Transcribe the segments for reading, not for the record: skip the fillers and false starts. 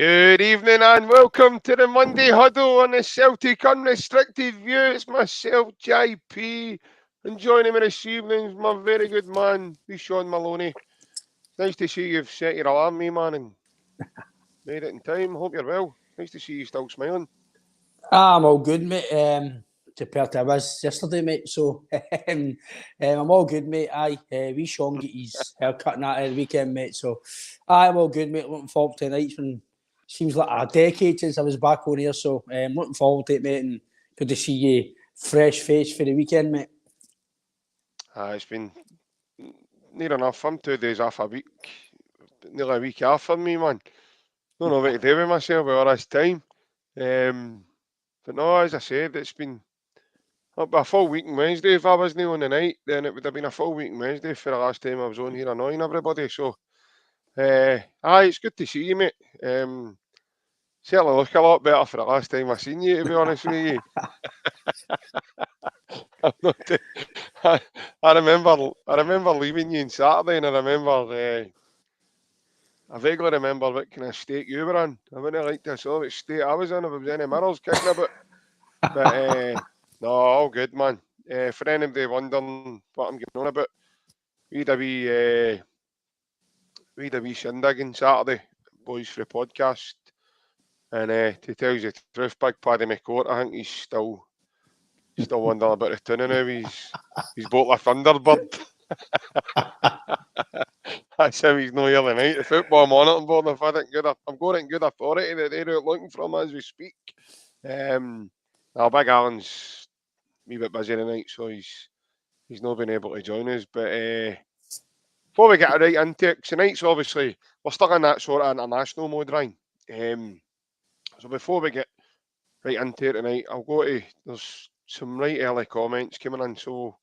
Good evening and welcome to the Monday Huddle on the Celtic Unrestricted View. It's myself, JP, and joining me this evening is my very good man, Sean Maloney. It's nice to see you've set your alarm, me man, and made it in time. Hope you're well. Nice to see you still smiling. I'm all good, mate. Compared to I was yesterday, mate. So I'm all good, mate. We Sean get his haircut and that the weekend, mate. So I'm all good, mate. Looking forward to tonight's one. Seems like a decade since I was back on here, so looking forward to it, mate. And good to see you, fresh face for the weekend, mate. It's been near enough. I'm 2 days off a week, nearly a week off for me, man. Don't know what to do with myself with all this time. But no, as I said, it's been a full week on Wednesday. If I wasn't on the night, then it would have been a full week on Wednesday for the last time I was on here annoying everybody. So, it's good to see you, mate. Certainly look a lot better for the last time I seen you, to be honest with you. I remember leaving you on Saturday, and I vaguely remember what kind of state you were in. I wouldn't like to saw what state I was in if there was any mirrors kicking about. But no, all good, man. For anybody wondering what I'm getting on about, we had a wee shindig on Saturday, boys for the podcast. And to tell you the truth, Big Paddy McCourt, I think he's still wondering about the tuning now. He's bought a Thunderbird. That's how he's no here tonight. The football monitoring board, I'm going in good authority that they're out looking for him as we speak. Now Big Alan's a wee bit busy tonight, so he's not been able to join us. But before we get right into it, tonight's obviously we're stuck in that sort of international mode, Ryan. So before we get right into it tonight, there's some right early comments coming in, so we'll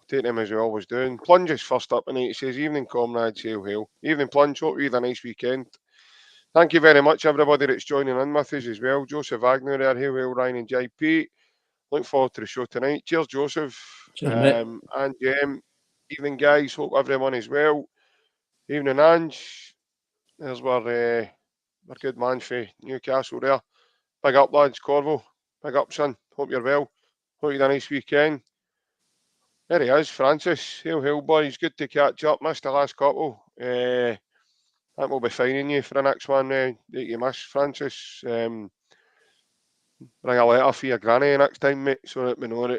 take them as we always do. And Plunge is first up tonight. He says, "Evening, comrades, hail, hail. Evening, Plunge. Hope you had a nice weekend. Thank you very much, everybody that's joining in with us as well. Joseph Wagner there, hail, hail, Ryan and JP. Looking forward to the show tonight. Cheers, Joseph. Cheers, and evening, guys. Hope everyone is well. Evening, Ange. There's our good man for Newcastle there. Big up, lads. Corvo. Big up, son. Hope you're well. Hope you had a nice weekend. There he is, Francis. Hail, hail, boys. Good to catch up. Missed the last couple. I think we'll be fining you for the next one that you missed, Francis. Bring a letter for your granny next time, mate, so that we know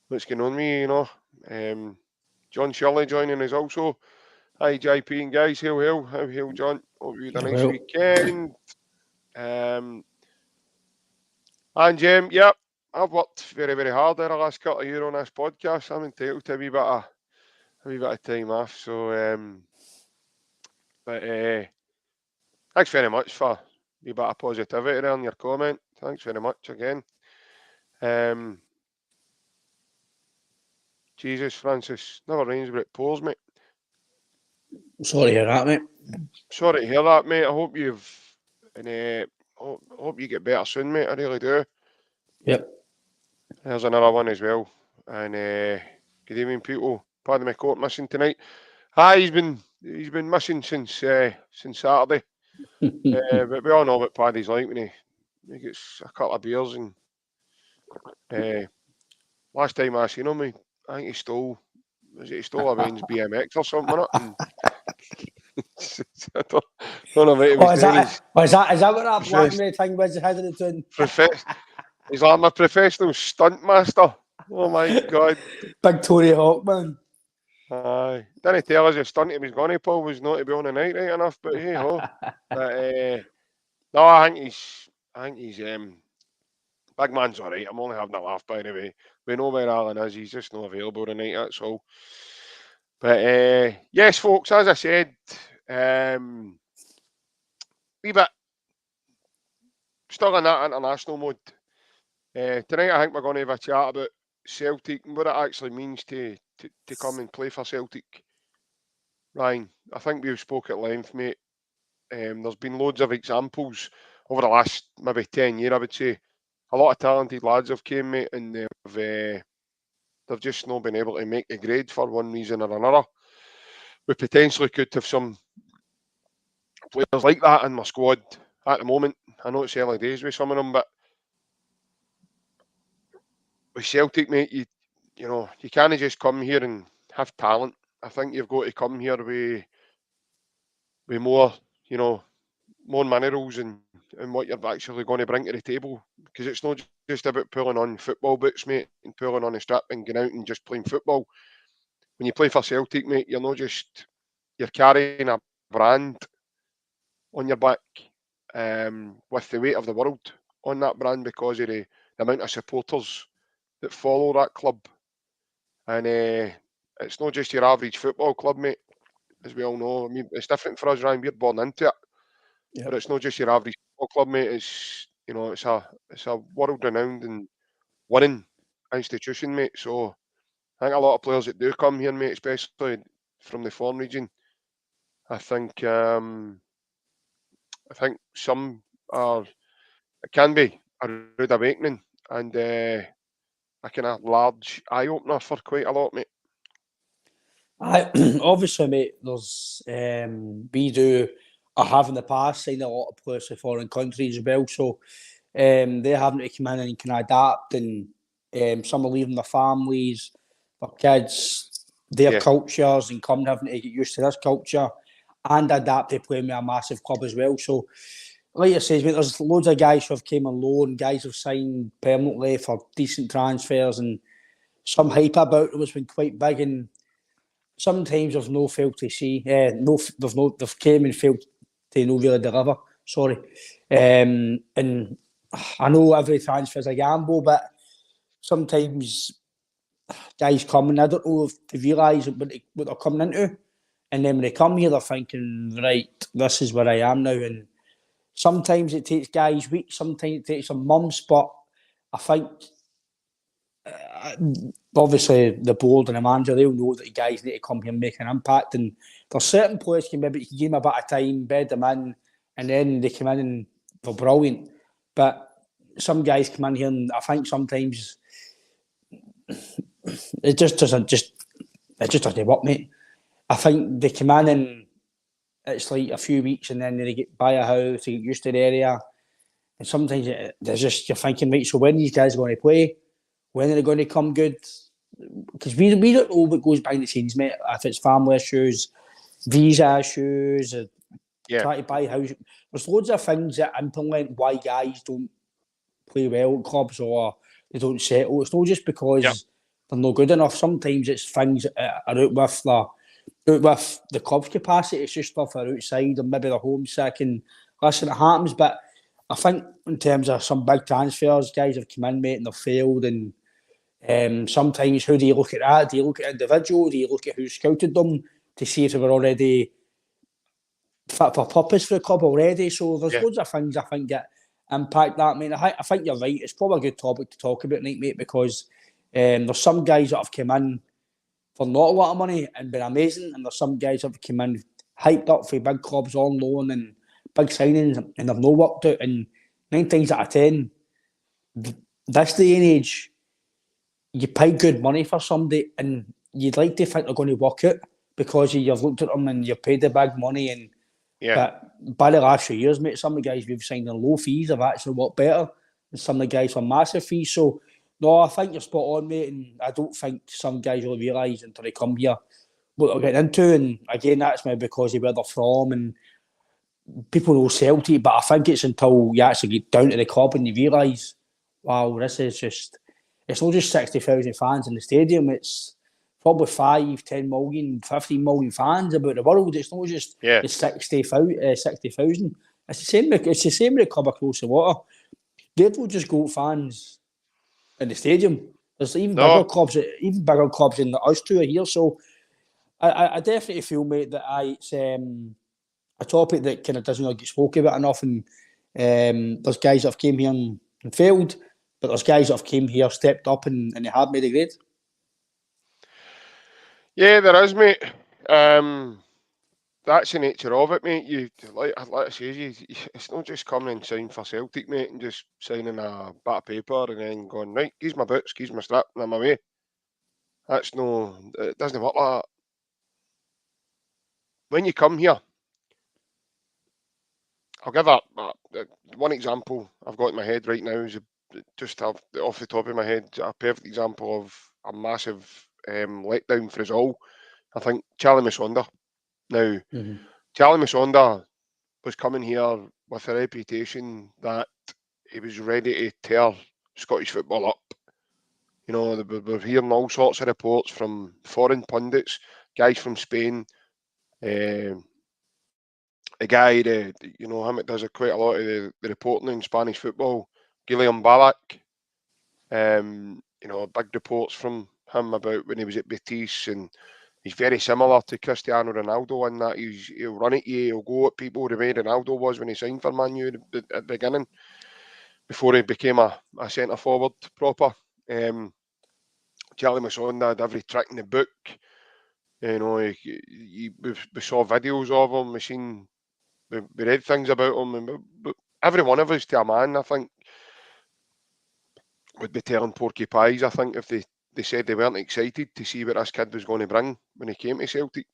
what's going on with you, you know. John Shirley joining us also. Hi, JP and guys. Hail, hail. Hail, hail, John. Hope you had a nice weekend. And yep, I've worked very, very hard there the last couple of years on this podcast. I'm entitled to a wee bit of time off. So, thanks very much for a wee bit of positivity there in your comment. Thanks very much again. Jesus, Francis, never rains but it pours, mate. Sorry to hear that, mate. Sorry to hear that, mate. I hope hope you get better soon, mate. I really do. Yep. There's another one as well. And good evening, people. Pardon my court missing tonight. He's been missing since Saturday. But we all know what Paddy's like when he gets a couple of beers. And last time I seen him, I think he stole a man's BMX or something. I don't know what he was doing. Is that what that black and red thing was? He's like my professional stunt master. Oh my God. Big Tony Hawk, man. Aye. Didn't tell us the stunt he was going to pull was not to be on the night right enough, but hey ho. But no, I think he's big man's alright. I'm only having a laugh, by the way. We know where Alan is, he's just not available tonight, that's all. But yes, folks, as I said, wee bit still in that international mode. Tonight I think we're going to have a chat about Celtic and what it actually means to come and play for Celtic. Ryan, I think we've spoke at length, mate. There's been loads of examples over the last maybe 10 years, I would say. A lot of talented lads have came, mate, and they've just not been able to make the grade for one reason or another. We potentially could have some players like that in my squad. at the moment. I know it's early days with some of them, but with Celtic, mate, you know, you can't just come here and have talent. I think you've got to come here with more, you know, more minerals and what you're actually going to bring to the table. Because it's not just about pulling on football boots, mate, and pulling on a strap and going out and just playing football. When you play for Celtic, mate, you're not just you're carrying a brand on your back with the weight of the world on that brand because of the amount of supporters that follow that club. And it's not just your average football club, mate, as we all know. I mean, it's different for us, Ryan. We're born into it, but Yep. it's not just your average football club, mate. It's you know, it's a world renowned and winning institution, mate. So I think a lot of players that do come here, mate, especially from the foreign region, I think I think some are it can be a rude awakening and a kind of large eye opener for quite a lot, mate. Obviously, mate, there's we do or have in the past signed a lot of players for foreign countries as well. So they're having to come in and can adapt, and some are leaving their families, their kids, their Yeah, cultures, and come having to get used to this culture and adapt to playing with a massive club as well. So, like you say, mate, there's loads of guys who have came on loan, guys who have signed permanently for decent transfers, and some hype about them has been quite big. And sometimes there's no failed to see. They've came and failed to no really deliver. Sorry, and I know every transfer is a gamble, but sometimes guys come and I don't know if they realise what they're coming into, and then when they come here, they're thinking, right, this is where I am now. And sometimes it takes guys weeks, sometimes it takes them months, but I think obviously the board and the manager, they'll know that the guys need to come here and make an impact. And there's certain players can maybe give them a bit of time, bed them in, and then they come in and they're brilliant. But some guys come in here and I think sometimes it just doesn't just it just doesn't work, mate. I think they come in and it's like a few weeks and then they get buy a house, they get used to the area. And sometimes there's just you're thinking, right, so when are these guys going to play? When are they going to come good? Because we don't know what goes behind the scenes, mate. If it's family issues, visa issues, yeah, trying to buy a house. There's loads of things that implement why guys don't play well at clubs or they don't settle. It's not just yep, because they're not good enough. Sometimes it's things that are out with the club's capacity. It's just stuff are outside or maybe they're homesick and listen, it happens. But I think in terms of some big transfers, guys have come in, mate, and they've failed. And sometimes who do you look at that? Do you look at individual? Do you look at who scouted them to see if they were already fit for purpose for the club already? So there's yeah, loads of things I think that impact that. I mean, I think you're right. It's probably a good topic to talk about, mate, because there's some guys that have come in for not a lot of money and been amazing, and there's some guys that have come in hyped up for big clubs on loan and big signings, and they've not worked out. And 9 times out of 10, this day and age, you pay good money for somebody and you'd like to think they're going to work out because you've looked at them and you've paid the big money. And yeah. but by the last few years, mate, some of the guys we've signed on low fees have actually worked better than some of the guys on massive fees. So no, I think you're spot on, mate, and I don't think some guys will realise until they come here what they're getting into. And again, that's maybe because of where they're from and people know Celtic, but I think it's until you actually get down to the club and you realise, wow, this is just, it's not just 60,000 fans in the stadium, it's probably 5, 10 million, 15 million fans about the world. It's not just Yeah, the 60,000. It's the same with the club across the water. They don't just go fans in the stadium. There's no, even bigger clubs than us two are here. So I definitely feel, mate, that it's a topic that kind of doesn't really get spoken about enough. And there's guys that have came here and failed, but there's guys that have came here, stepped up, and they have made a grade. yeah, there is, mate. Um, that's the nature of it, mate. Like I say, it's not just coming and signing for Celtic, mate, and just signing a bit of paper and then going right. Here's my boots, here's my strap, and I'm away. That's no, it doesn't work like that. When you come here, I'll give one example I've got in my head right now is just off the top of my head, a perfect example of a massive letdown for us all. I think Charlie Musonda. Now, Charlie Musonda was coming here with a reputation that he was ready to tear Scottish football up. You know, we're hearing all sorts of reports from foreign pundits, guys from Spain, the guy, you know, him that does quite a lot of the reporting in Spanish football, Guillem Ballack. You know, big reports from him about when he was at Betis, and he's very similar to Cristiano Ronaldo in that he'll run at you, he'll go at people the way Ronaldo was when he signed for Man U at the beginning, before he became a centre forward proper. Charlie Musonda had every trick in the book. You know, we saw videos of him, we read things about him, and every one of us, to a man, I think, would be telling porcupines. I think if they said they weren't excited to see what this kid was going to bring when he came to Celtic.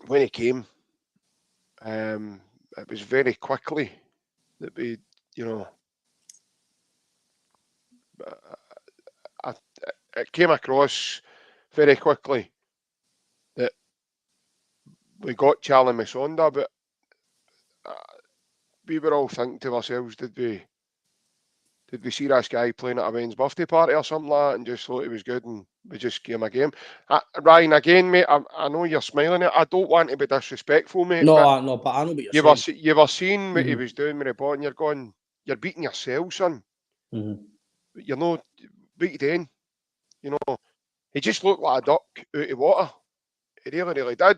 When he came, it was very quickly that we, you know, it came across very quickly that we got Charlie Musonda, but we were all thinking to ourselves, did we see this guy playing at a Wayne's birthday party or something like that and just thought he was good and we just gave him a game? Ryan, again, mate, I know you're smiling at. I don't want to be disrespectful, mate. No, but I know, but I know what you're saying. You were seeing what he was doing with the ball, and you're going, you're beating yourself, son. You're not, what you doing? You know, he just looked like a duck out of water. He really, really did.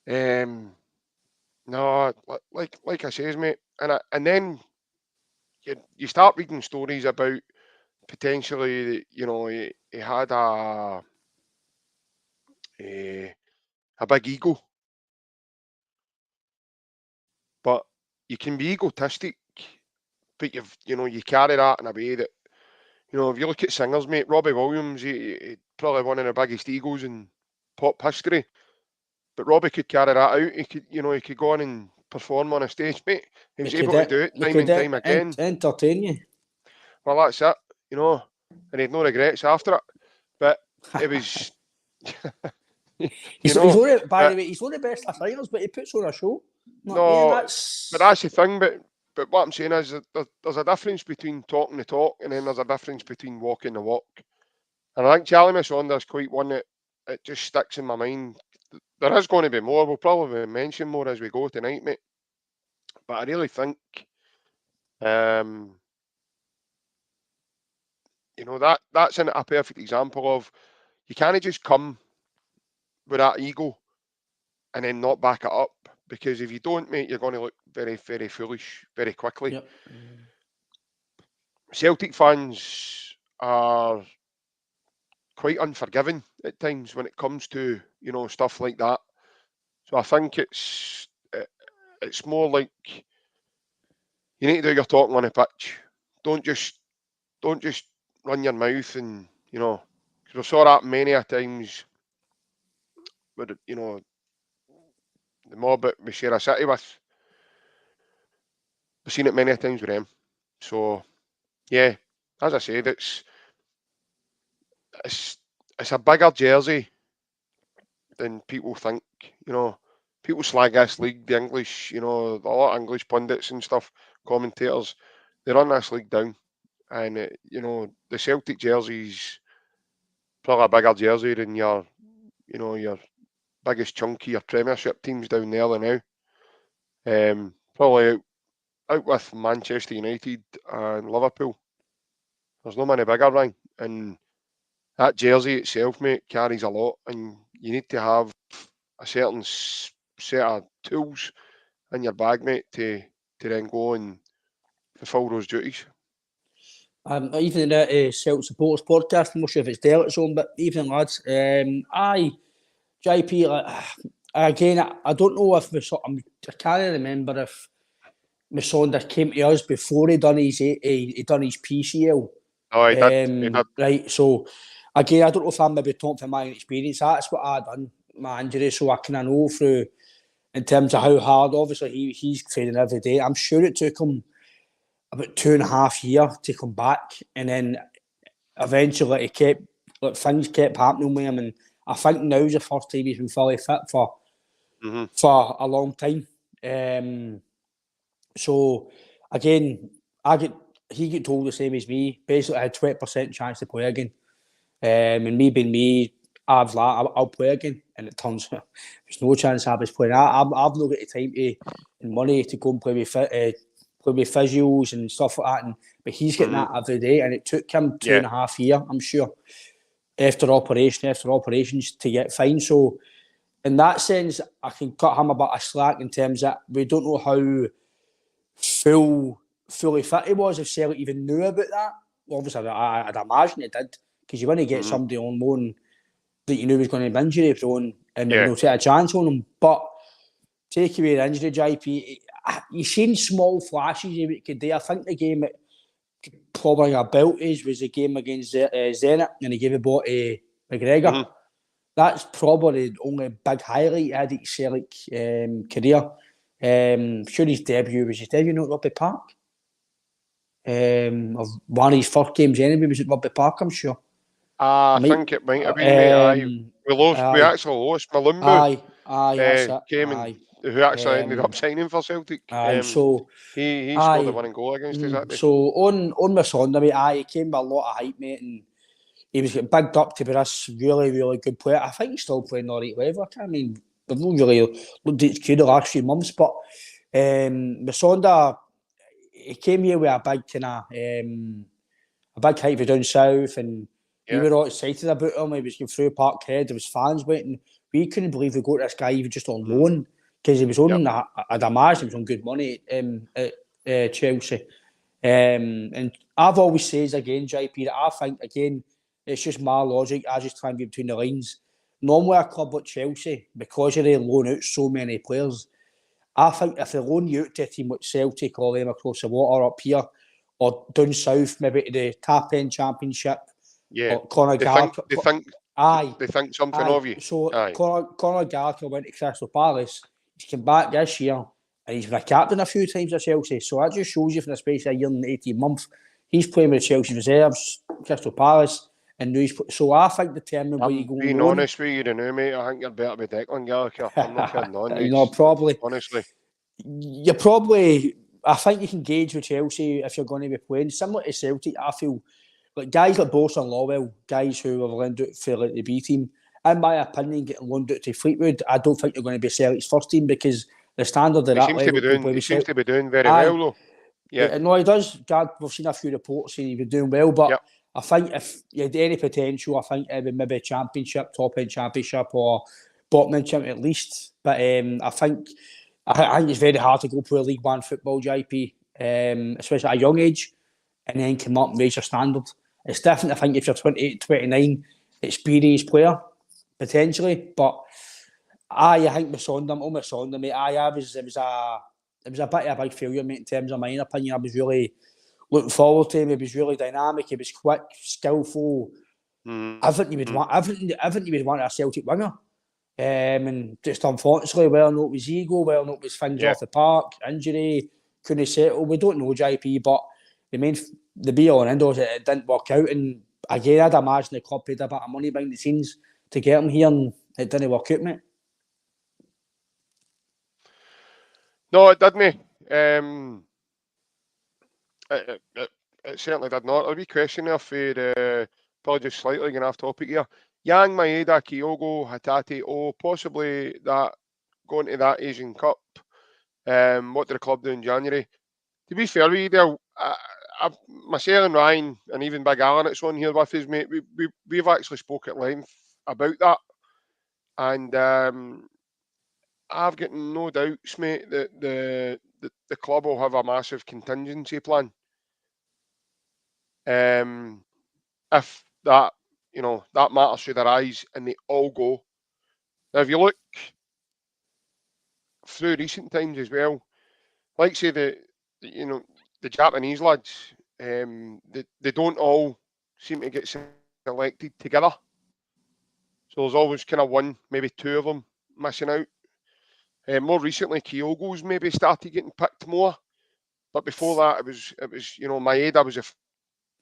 And no, like I says, mate, and then you start reading stories about potentially, you know, he had a big ego, but you can be egotistic, but you carry that in a way that, you know, if you look at singers, mate, Robbie Williams, he probably one of the biggest egos in pop history, but Robbie could carry that out. He could go on and perform on a stage, mate. He was able to do it time and time again. Entertain you. Well, that's it, you know, and he had no regrets after it. But it was, he's only, by the way, he's one of the best singers, but he puts on a show. No, but that's the thing. But what I'm saying is that there's a difference between talking the talk and then there's a difference between walking the walk. And I think Charlie Musonda is quite one that it just sticks in my mind. There is going to be more. We'll probably mention more as we go tonight, mate. But I really think, you know, that's a perfect example of you can't just come with that ego and then not back it up. Because if you don't, mate, you're going to look very, very foolish very quickly. Yep. Celtic fans are quite unforgiving at times when it comes to, you know, stuff like that. So I think it's more like you need to do your talking on a pitch. Don't just run your mouth and, you know, because we saw that many a times with, you know, the mob that we share a city with. We've seen it many a times with them. So yeah, as I said, it's a bigger jersey than people think. You know, people slag this league, the English, you know, a lot of English pundits and stuff, commentators, they run this league down. And, you know, the Celtic jersey's probably a bigger jersey than your biggest chunk of your Premiership teams down there now. Probably out with Manchester United and Liverpool. There's no many bigger, Ryan. And that jersey itself, mate, carries a lot. And you need to have a certain set of tools in your bag, mate, to then go and fulfil those duties. Even the Celtic Supporters podcast, I'm not sure if it's there its own, but evening, lads. Aye, JP, again, I don't know if I can't remember if Musonda came to us before he done his PCL. Oh, he did. Right, so again, I don't know if I'm maybe talking from my experience. That's what I done, my injury, so I kind of know through in terms of how hard, obviously, he's training every day. I'm sure it took him about 2.5 years to come back, and then eventually things kept happening with him, and I think now's the first time he's been fully fit for a long time. So again, he get told the same as me. Basically, I had 20% chance to play again, and me being me, I'll play again, and it turns there's no chance I was playing. I've not got the time and money to go and play with physios and stuff like that. But he's getting that every day, and it took him 2.5 years, I'm sure, after operations to get fine. So in that sense, I can cut him a bit of slack in terms that we don't know how fully fit he was, if Celtic even knew about that. Well, obviously, I'd imagine it did, because you want to get somebody on loan that you knew was going to be injury prone and maybe not take a chance on him. But take away the injury, JP, you've seen small flashes of what he could do. I think the game that probably a belt was the game against Zenit, and he gave a ball to McGregor. That's probably the only big highlight he had in his Celtic career. Sure, his debut not at Rugby Park. Of one of his first games anyway was at Rugby Park, I'm sure. I think it might have been, mate. We actually lost Malumbu. That's it. Came in, who actually ended up signing for Celtic. So he scored the winning goal against us that day. So on Masonda, mate, he came with a lot of hype, mate, and he was getting bigged up to be this really, really good player. I think he's still playing all right level. I mean, we've not really looked at his career the last few months, but Masonda, he came here with a big kind of a big hype for down south, and we were all excited about him. He was going through Parkhead, there was fans waiting. We couldn't believe we got this guy even just on loan, because he was on, I'd imagine he was on good money at Chelsea. And I've always said again, JP, that I think, again, it's just my logic. I just try and get between the lines. Normally, a club like Chelsea, because they loan out so many players, I think if they loan you out to a team like Celtic or them across the water up here, or down south, maybe to the Tap End Championship, or Conor Gallagher. They think something of you. So Conor Gallagher went to Crystal Palace. He's come back this year, and he's been a captain a few times at Chelsea. So that just shows you, for the space of a year and 18 months, he's playing with Chelsea reserves, Crystal Palace, and now so I think determining where you go. Being honest with you, mate, I think you're better with Declan Gallagher. I'm not kidding on, mate. No, probably. Honestly. You're probably, I think you can gauge with Chelsea if you're going to be playing. Similar to Celtic, I feel like guys like Bosa and Lawwell, guys who have loaned out for like the B team, in my opinion, getting loaned out to Fleetwood, I don't think they're going to be Celtic's first team, because the standard of that level. He seems to be doing very well, though. Yeah. No, he does. God, we've seen a few reports saying he was doing well, but I think if you had any potential, I think it would maybe Championship, top end Championship, or bottom end Championship at least. But I think it's very hard to go pro League One football, JP, especially at a young age, and then come up and raise your standard. It's different, I think, if you're 28, 29, experienced player, potentially. But I think Masonda, mate, it was a bit of a big failure, mate, in terms of my opinion. I was really looking forward to him. He was really dynamic. He was quick, skillful. Everything you would want a Celtic winger. And just unfortunately, well, not with ego, well, not with things off the park, injury, couldn't settle. We don't know, JP, but the be all and end all is it didn't work out. And again, I'd imagine the club paid a bit of money behind the scenes to get him here, and it didn't work out, mate. No, it didn't. It certainly did not. A wee question there for probably just slightly going off topic here. Yang Maeda, Kyogo, Hatate, possibly that going to that Asian Cup. What did the club do in January? To be fair with you there, myself and Ryan and even Big Alan that's on here with us, mate, we've actually spoke at length about that. And I've got no doubts, mate, that the club will have a massive contingency plan. If that matter should arise and they all go. Now, if you look through recent times as well, like say the Japanese lads, they don't all seem to get selected together. So there's always kind of one, maybe two of them missing out. More recently, Kyogo's maybe started getting picked more, but before that, it was Maeda was the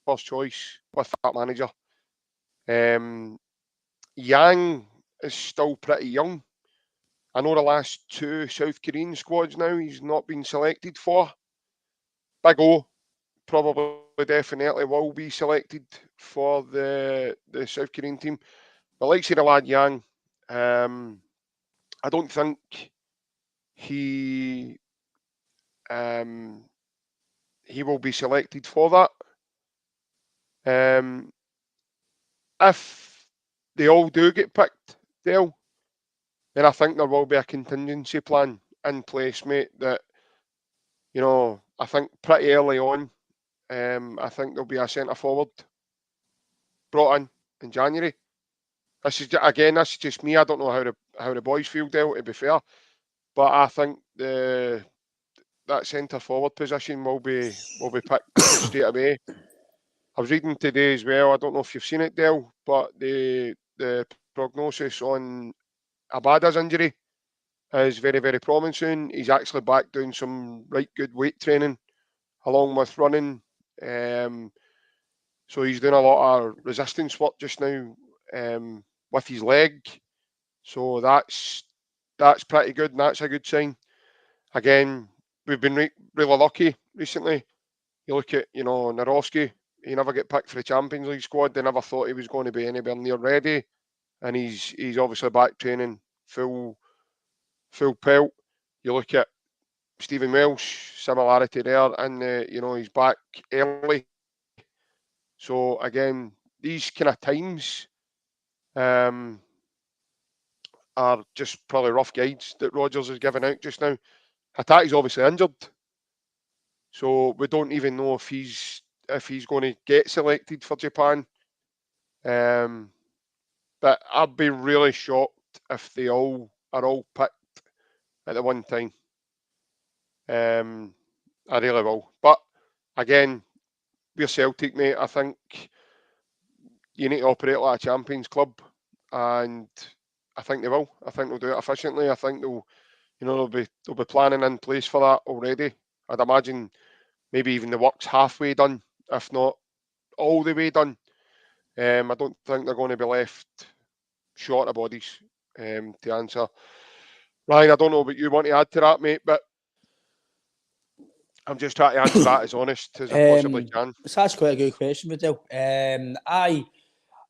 first choice with that manager. Yang is still pretty young. I know the last two South Korean squads now he's not been selected for. Big O probably definitely will be selected for the South Korean team. But like say the lad Yang, I don't think he he will be selected for that. If they all do get picked, Dale, then I think there will be a contingency plan in place, mate. That I think pretty early on, I think there'll be a centre forward brought in January. This is just me. I don't know how the boys feel, Dale. To be fair, but I think that centre forward position will be picked straight away. I was reading today as well. I don't know if you've seen it, Dale, but the prognosis on Abada's injury is very, very promising. He's actually back doing some right good weight training along with running. So he's doing a lot of resistance work just now with his leg. So that's pretty good, and that's a good sign. Again, we've been really lucky recently. You look at Narowski. He never get picked for the Champions League squad. They never thought he was going to be anywhere near ready, and he's obviously back training full pelt. You look at Stephen Welsh, similarity there, and he's back early. So again, these kind of times are just probably rough guides that Rodgers is giving out just now. Hatate's obviously injured, so we don't even know if he's going to get selected for Japan. But I'd be really shocked if they all are all picked at the one time. I really will. But again, we're Celtic, mate. I think you need to operate like a champions club, and I think they will. I think they'll do it efficiently. I think they'll be planning in place for that already. I'd imagine maybe even the work's halfway done, if not all the way done. I don't think they're going to be left short of bodies to answer. Ryan, I don't know what you want to add to that, mate, but I'm just trying to answer that as honest as I possibly can. That's quite a good question, Vidal. I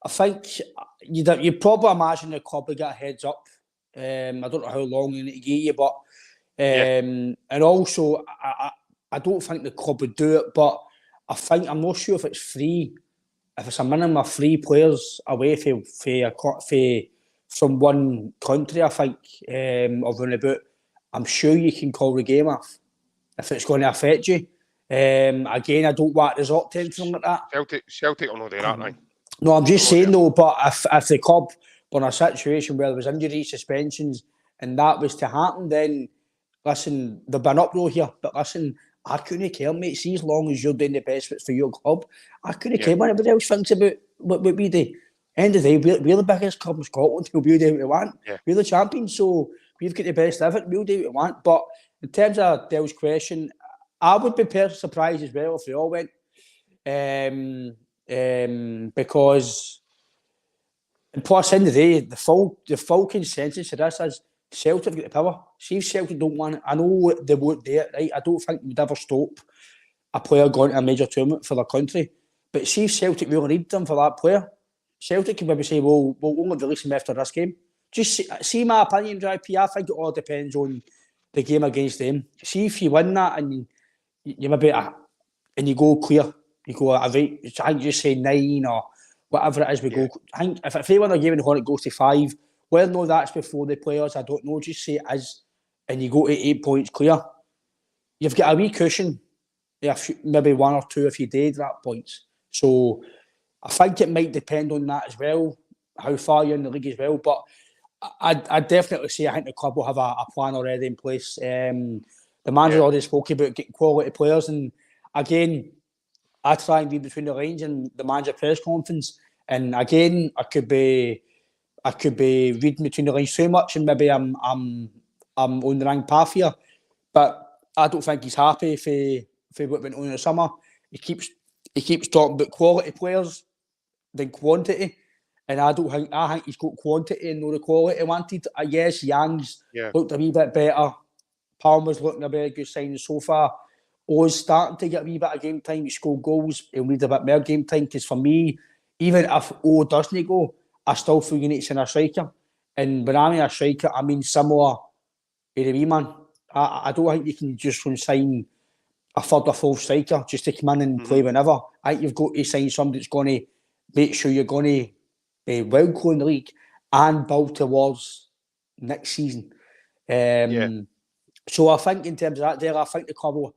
think you'd probably imagine the club would get a heads up. I don't know how long you need to get you, but and also I don't think the club would do it, but I'm not sure if it's free. If it's a minimum of 3 players away from one country, I think, or run about, I'm sure you can call the game off if it's going to affect you. Again, I don't want to resort to anything like that. Celtic will not do that, right? No, I'm just saying though, but if the club were in a situation where there was injuries, suspensions, and that was to happen, then listen, there'll be an uproar here, but listen, I couldn't care, mate. See, as long as you're doing the best for your club, I couldn't care what anybody else thinks about what we do. End of the day, we're the biggest club in Scotland. We'll do what we want. Yeah. We're the champions, so we've got the best of it. We'll do what we want. But in terms of Dell's question, I would be personally surprised as well if they all went. Because, and plus, in the day, the full consensus of this is Celtic have got the power. See if Celtic don't want it. I know they won't do it, right? I don't think we'd ever stop a player going to a major tournament for their country. But see if Celtic really need them for that player. Celtic can maybe say, well, we'll only release him after this game. Just see my opinion, JP. I think it all depends on the game against them. See if you win that and you maybe and you go clear. You go, I think you say 9 or whatever it is. We go. I think if they win a game and it goes to 5, well, no, that's before the players. I don't know. Just say it is, and you go to 8 points clear. You've got a wee cushion. Maybe 1 or 2 if you did that points. So I think it might depend on that as well, how far you're in the league as well. But I definitely say I think the club will have a plan already in place. The manager already spoke about getting quality players, and again, I try and read between the lines in the manager press conference. And again, I could be reading between the lines too much, and maybe I'm I'm on the wrong path here. But I don't think he's happy for what went on in the summer. He keeps talking about quality players than quantity. And I think he's got quantity and not the quality he wanted. Yes, Young's looked a wee bit better. Palmer's looking a very good sign so far. O's starting to get a wee bit of game time. He scored goals. He'll need a bit more game time because for me, even if O doesn't go, I still feel you need to send a striker. And when I mean a striker, I mean similar to the wee man. I don't think you can just sign a third or fourth striker just to come in and play whenever. I think you've got to sign somebody that's going to make sure you're going to be well go in the league and build towards next season. So I think in terms of that there, I think the club will,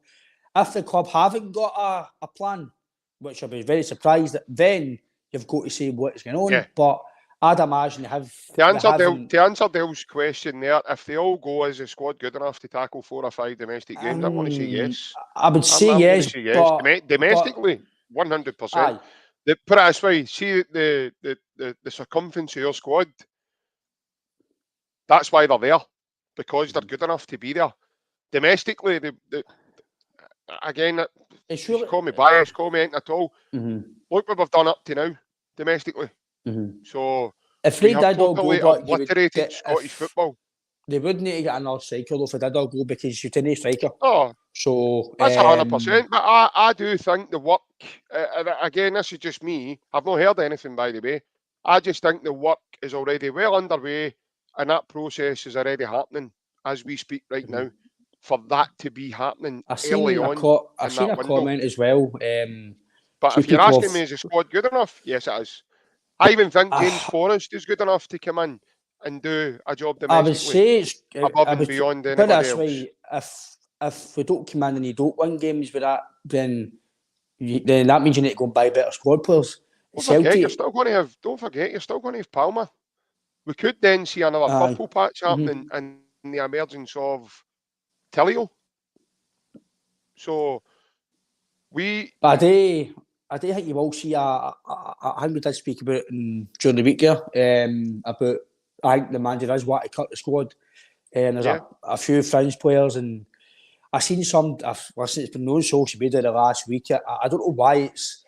if the club haven't got a plan, which I'll be very surprised at, then you've got to say what's going on. Yeah. But I'd imagine they have. To answer Dale's question there, if they all go, is the squad good enough to tackle 4 or 5 domestic games? I want to say yes. I would say yes. But domestically, 100%. Put it this way, see the circumference of your squad. That's why they're there, because they're good enough to be there. Domestically, again, call me biased, call me anything at all. Look what we've done up to now, domestically. So if they did all go, obliterated Scottish football. They would need to get another striker though if they did all go, because you didn't striker. Oh, so that's 100%. But I do think the work. Again, this is just me. I've not heard anything, by the way. I just think the work is already well underway, and that process is already happening as we speak right now. For that to be happening early on, I've seen a comment as well. But if you're asking me, is the squad good enough? Yes, it is. I even think James Forrest is good enough to come in and do a job domestically. I would say it's above and beyond anybody else. Way, if we don't come in and you don't win games with that, then that means you need to go and buy better squad players. Don't forget, you're still going to have Palmer. We could then see another purple patch happening in the emergence of Tillio. So I do think you will see I think we did speak about it during the week here, about I think the manager does want to cut the squad. And there's a few fringe players, and I've seen some. It's been on social media the last week. I don't know why it's.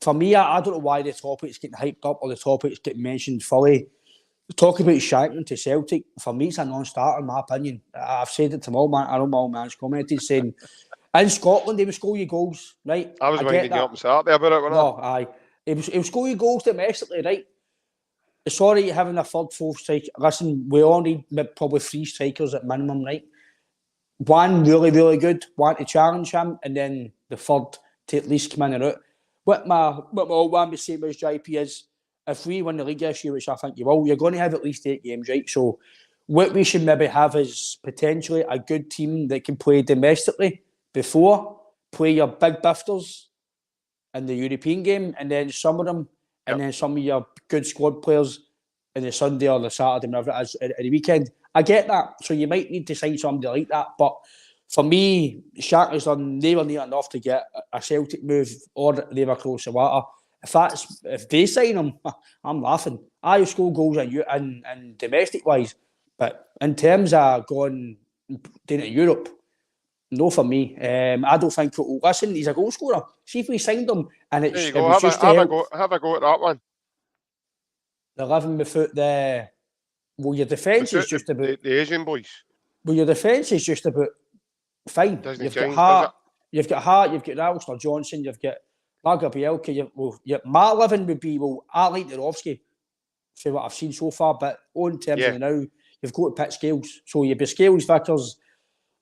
For me, I don't know why the topic's getting hyped up or the topic's getting mentioned fully. Talking about Shankland to Celtic, for me, it's a non-starter in my opinion. I've said it to my old man. I know my old man's commented saying, in Scotland, they will score you goals, right? I was winding you up on Saturday about it, wasn't I? He will score you goals domestically, right? Sorry, having a third, fourth striker. Listen, we all need probably 3 strikers at minimum, right? One really, really good, one to challenge him, and then the third to at least come in and out. What my old man was saying about JP is, if we win the league this year, which I think you will, you're going to have at least 8 games, right? So what we should maybe have is potentially a good team that can play domestically before, play your big bifters in the European game, and then some of them, and then some of your good squad players in the Sunday or the Saturday, whatever it is, at the weekend. I get that. So you might need to sign somebody like that. But for me, Shankly's done nowhere near enough to get a Celtic move or they were close to water. If they sign him, I'm laughing. I score goals in domestic wise, but in terms of going down to Europe, no for me. I don't think it'll listen. He's a goal scorer. See if we signed him and it's there you go. Have a go at that one. The 11 without your defence is just about the Asian boys. Well, your defence is just about fine. You've got Hart, you've got Alistair Johnson, you've got Marga Bielka. My 11 would be, I like Dorofsky for what I've seen so far, but on terms of now, you've got to pick Scales. So you'd be Scales, Vickers.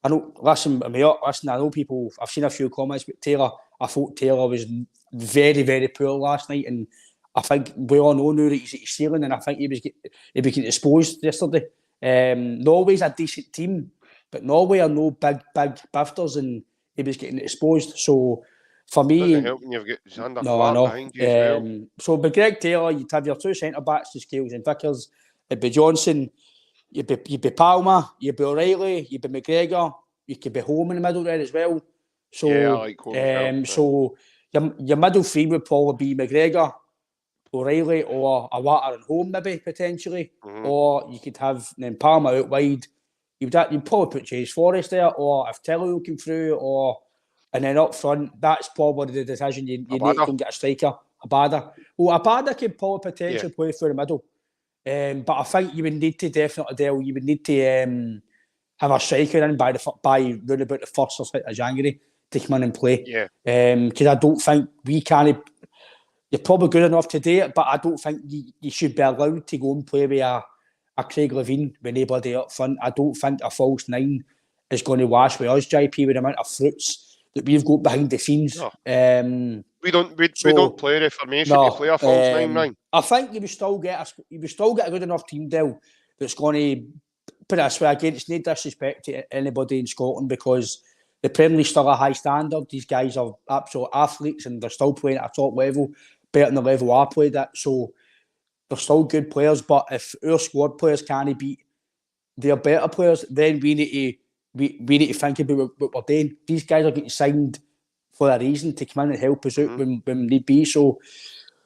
I know people, I've seen a few comments about Taylor. I thought Taylor was very, very poor last night, and I think we all know now that he's at his ceiling, and I think he was getting exposed yesterday. Norway's a decent team, but Norway are no big bifters, and he was getting exposed. So for me, doesn't help when you've got Xander Clark behind you as well. So with Greg Taylor, you'd have your 2 centre backs, the Scales and Vickers. It'd be Johnson. You'd be Palmer. You'd be O'Reilly. You'd be McGregor. You could be Home in the middle there as well. So I like Home. So your middle 3 would probably be McGregor, O'Reilly, or a Water and Home maybe potentially, or you could have then Palmer out wide, you'd probably put James Forrest there, or if Tello came through, and then up front, that's probably the decision. You need to go and get a striker, Abada. Well, Abada could probably potentially play through the middle. But I think you would need to definitely, Dale, you would need to have a striker in by round about the 1st or 2nd of January to come in and play. Yeah. Because I don't think we can. You're probably good enough to do it, but I don't think you should be allowed to go and play with a Craig Levein with nobody up front. I don't think a false 9 is going to wash with us, JP, with the amount of fruits that we've got behind the scenes. No. We don't play reformation to play a false 9. I think you would still get a good enough team, Dale, that's going to put it this way. Again, it's no disrespect to anybody in Scotland, because the Premier League's still a high standard. These guys are absolute athletes and they're still playing at a top level, better than the level I played at. So they're still good players, but if our squad players can't beat their better players, then we need to think about what we're doing. These guys are getting signed for a reason, to come in and help us out when need be. So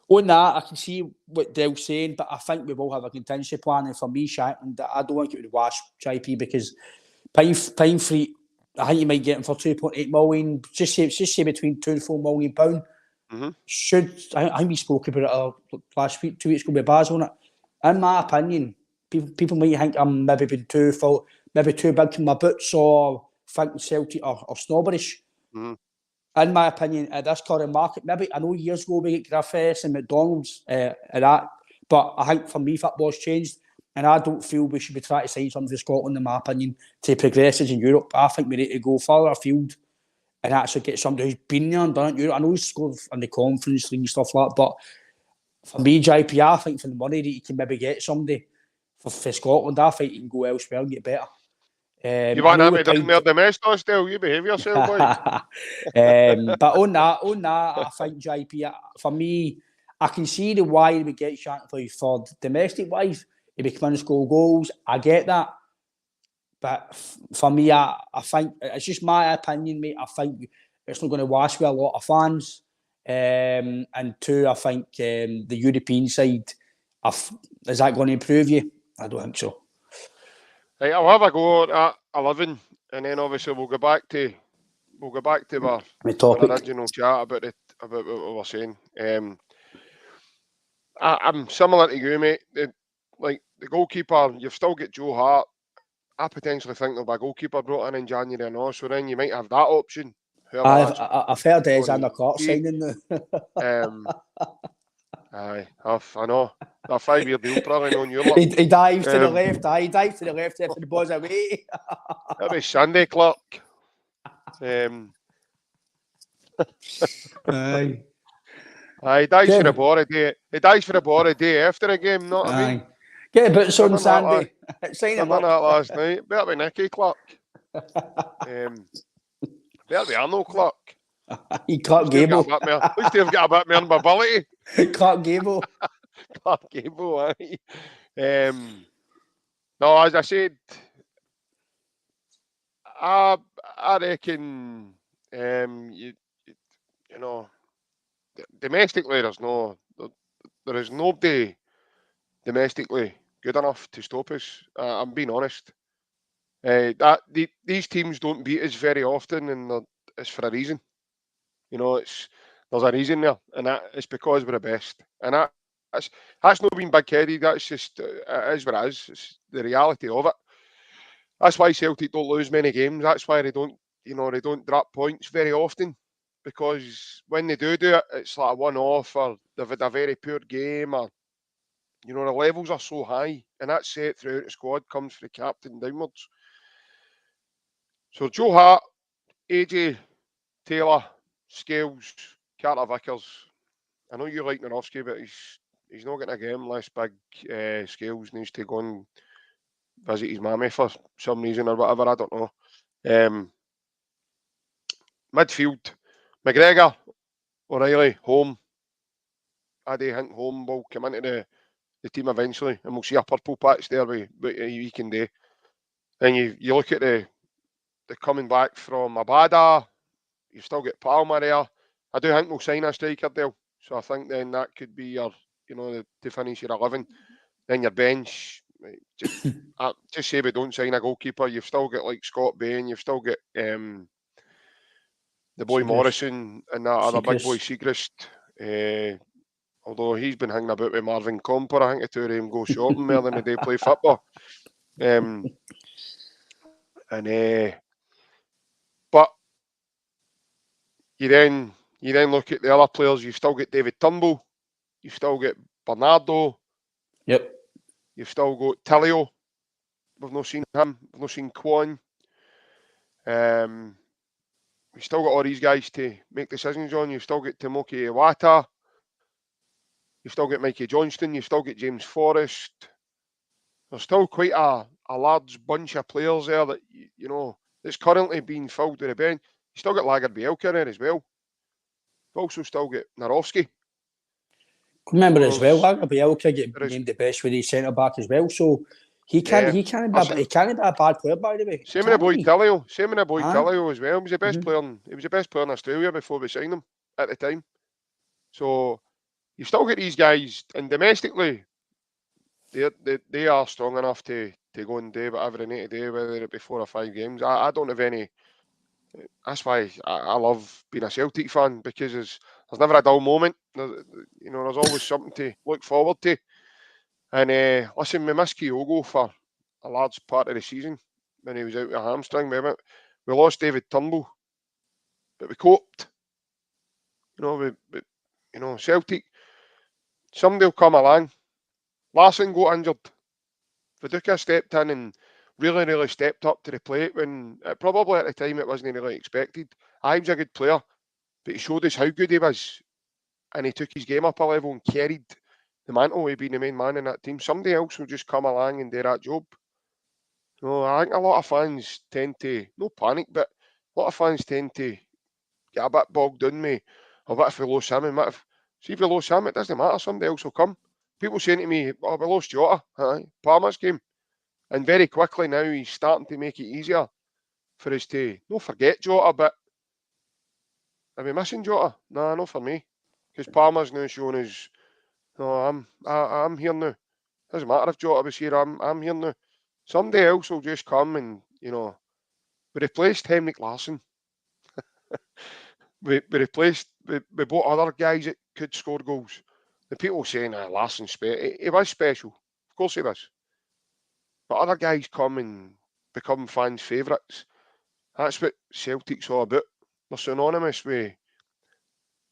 on that, I can see what Dale's saying, but I think we will have a contingency plan. And for me, Shankland, I don't think it would wash JP, because Pine Fleet, I think you might get him for 2.8 million. Just say between £2 and £4 million. I think we spoke about it last week, 2 weeks ago with Baz on it. In my opinion, people might think I'm maybe been too big in my boots, or thinking Celtic or snobberish. In my opinion, at this current market, maybe I know years ago we get Griffiths and McDonald's and that, but I think for me football's changed, and I don't feel we should be trying to sign something for Scotland, in my opinion, to progress us in Europe. I think we need to go further afield and actually get somebody who's been there and done it in Europe. I know he's scored in the Conference League and stuff like that, but for me, JP, I think for the money that you can maybe get somebody for Scotland, I think you can go elsewhere and get better. You want to be down there domestic still? You behave yourself, boy. But on that, I think JP, for me, I can see the why we get Shankly for domestic wise. He be coming and score goals. I get that, but for me, I think it's just my opinion, mate. I think it's not going to wash with a lot of fans. And two, I think the European side, is that going to improve you? I don't think so. Right, I'll have a go at 11, and then obviously we'll go back to our original chat about what we were saying. I'm similar to you, mate. Like the goalkeeper, you've still got Joe Hart. I potentially think there'll be a goalkeeper brought in January and all, so then you might have that option. I've heard there's Anna Clark signing now. Aye, I know. That 5-year deal probably on your luck. He dives to the left. He dives to the left after the ball's away. That'll be Sunday, Clark. Aye. He dives for the ball a day. He dives for the ball a day after a game. Not what I mean. Get a bit on Sunday. Sign him up. I done that last night. Better be Nicky Clark. Better be Arnold Clark. Clark Gable. At least they've got a bit more mobility. Clark Gable. Clark Gable, aye. No, as I said, I reckon, you know, domestically there is nobody domestically good enough to stop us. I'm being honest. These teams don't beat us very often, and it's for a reason. You know, there's a reason there, and it's because we're the best. And that's not being big-headed. That's just it is what it is. It's the reality of it. That's why Celtic don't lose many games. That's why they don't drop points very often, because when they do it, it's like a one-off, or they've had a very poor game, or the levels are so high, and that's set throughout the squad, comes from the captain downwards. So Joe Hart, AJ Taylor, Scales, Carter Vickers. I know you like Mirovski, but he's not getting a game unless big Scales needs to go and visit his mammy for some reason or whatever. I don't know. Midfield, McGregor, O'Reilly, Home. I do think Home will come into the team eventually, and we'll see a purple patch there with what he can do. Then you look at the coming back from Abada. You've still got Palmer there. I do think we'll sign a striker deal. So I think then that could be your, to finish your 11. Then your bench, Just say we don't sign a goalkeeper. You've still got like Scott Bain. You've still got the boy Seagrass. Morrison and that other big boy Seagrass. Although he's been hanging about with Marvin Comper, I think the two of them go shopping more than they play football. But you then look at the other players. You've still got David Turnbull. You've still got Bernardo. Yep. You've still got Tillio. We've not seen him. We've not seen Kwon. We've still got all these guys to make decisions on. You've still got Tomoki Iwata. You've still got Mikey Johnston. You've still got James Forrest. There's still quite a large bunch of players there that, that's currently being filled with a bench. You've still got Lager Bielka there as well. You've also still got Narowski. Remember as well, Lager Bielka get named the best with his centre back as well. So he can't be a bad player, by the way. Same with the boy Tillio. Tillio as well. He was the best player. He was the best player in Australia before we signed him at the time. So you still get these guys, and domestically, they are strong enough to go and do whatever they need to do, whether it be 4 or 5 games. I don't have any. That's why I love being a Celtic fan, because there's never a dull moment. There's always something to look forward to. And listen, we missed Kyogo for a large part of the season when he was out with a hamstring. We lost David Turnbull, but we coped. Celtic, somebody will come along. Larson got injured. Viduka stepped in and really stepped up to the plate when probably at the time it wasn't really expected. He was a good player, but he showed us how good he was, and he took his game up a level and carried the mantle of being the main man in that team. Somebody else will just come along and do that job. I think a lot of fans tend to, no panic, but a lot of fans tend to get a bit bogged down with, what if we lose him? And see, if we lose him, it doesn't matter. Somebody else will come. People saying to me, we lost Jota. Palmer's came. And very quickly now he's starting to make it easier for us to not forget Jota, but are we missing Jota? Nah, not for me. Because Palmer's now showing us, no, I'm here now. Doesn't matter if Jota was here, I'm here now. Somebody else will just come and, we replaced Henrik Larsson. we bought other guys that could score goals. The people saying, Larsson's special. He was special. Of course he was. But other guys come and become fans' favourites. That's what Celtic's all about. We're synonymous with...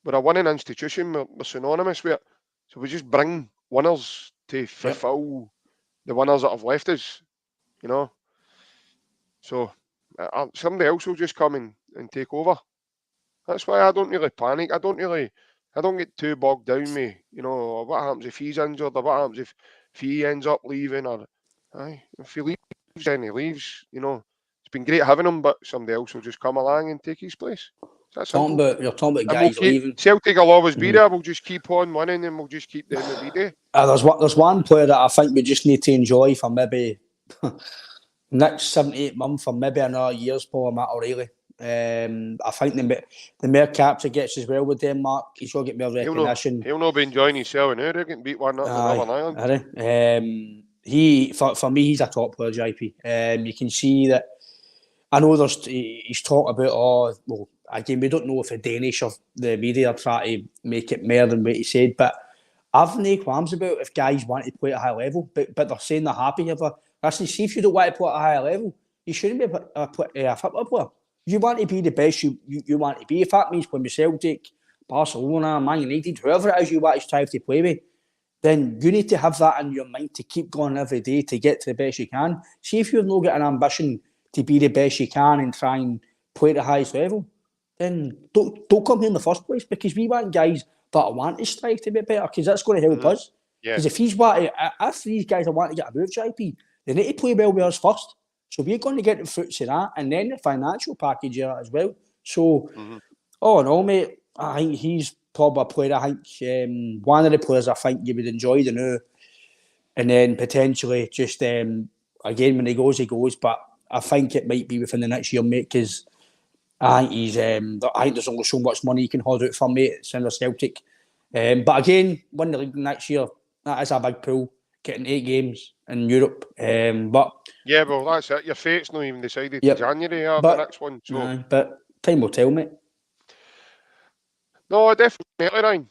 We're a winning institution. We're synonymous with it. So we just bring winners to fulfil the winners that have left us, So somebody else will just come and take over. That's why I don't really panic. I don't get too bogged down with, what happens if he's injured, or what happens if he ends up leaving, or if he leaves, then he leaves. It's been great having him, but somebody else will just come along and take his place. You're talking about guys leaving. Celtic will always be there. We'll just keep on winning, and we'll just keep doing what we do. There's one player that I think we just need to enjoy for maybe next 7-8 months, or maybe another year's, Paul, Matt O'Reilly. I think the more caps he gets as well with Denmark, he's going to get more recognition. He'll not be enjoying himself now. They're getting beat 1-0 to Northern Ireland. For me, he's a top player, JP. You can see that. I know he's talked about, again, we don't know if the Danish or the media are trying to make it more than what he said, but I've no qualms about if guys want to play at a high level, but they're saying they're happy. Listen, see, if you don't want to play at a higher level, you shouldn't be a football player. You want to be the best you want to be. If that means playing with Celtic, Barcelona, Man United, whoever it is you want to strive to play with, then you need to have that in your mind to keep going every day to get to the best you can. See, if you've not got an ambition to be the best you can and try and play at the highest level, then don't come here in the first place, because we want guys that want to strive to be better, because that's going to help us. Because if these guys are wanting to get a move, JP, they need to play well with us first. So we're going to get the fruits of that, and then the financial package of that as well. So, all in all, mate, I think he's probably a player. I think one of the players I think you would enjoy the new, and then potentially just again when he goes, But I think it might be within the next year, mate, because I think he's. I think there's only so much money he can hold out for, mate. It's under Celtic. But again, win the league next year. That is a big pull. Getting 8 games in Europe. But yeah, well, that's it. Your fate's not even decided yep. to January or But the next one. So but time will tell, mate. no, definitely, Ryan.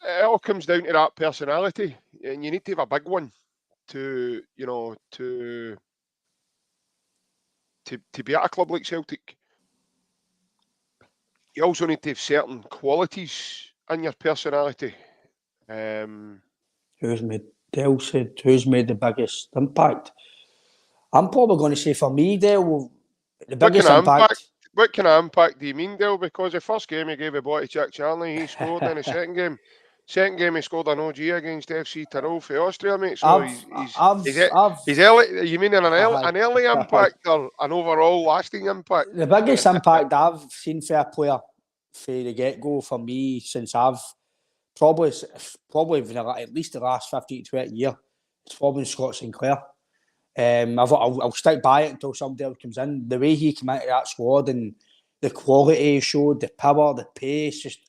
It all comes down to that personality, and you need to have a big one to, you know, to be at a club like Celtic. You also need to have certain qualities in your personality. Who's made? Dale said, "Who's made the biggest impact?" I'm probably going to say for me, Dale, the What kind biggest of impact? impact. What kind of impact do you mean, Dale? Because the first game he gave a ball to Jack Charlie, he scored. In the second game he scored an OG against FC Tirol for Austria, mate. So he's early. You mean an early impact or an overall lasting impact? The biggest impact I've seen for a player for the get-go for me since I've probably at least the last 15 to 20 years, it's probably Scott Sinclair. I'll stick by it until somebody else comes in. The way he came into that squad and the quality he showed, the power, the pace, just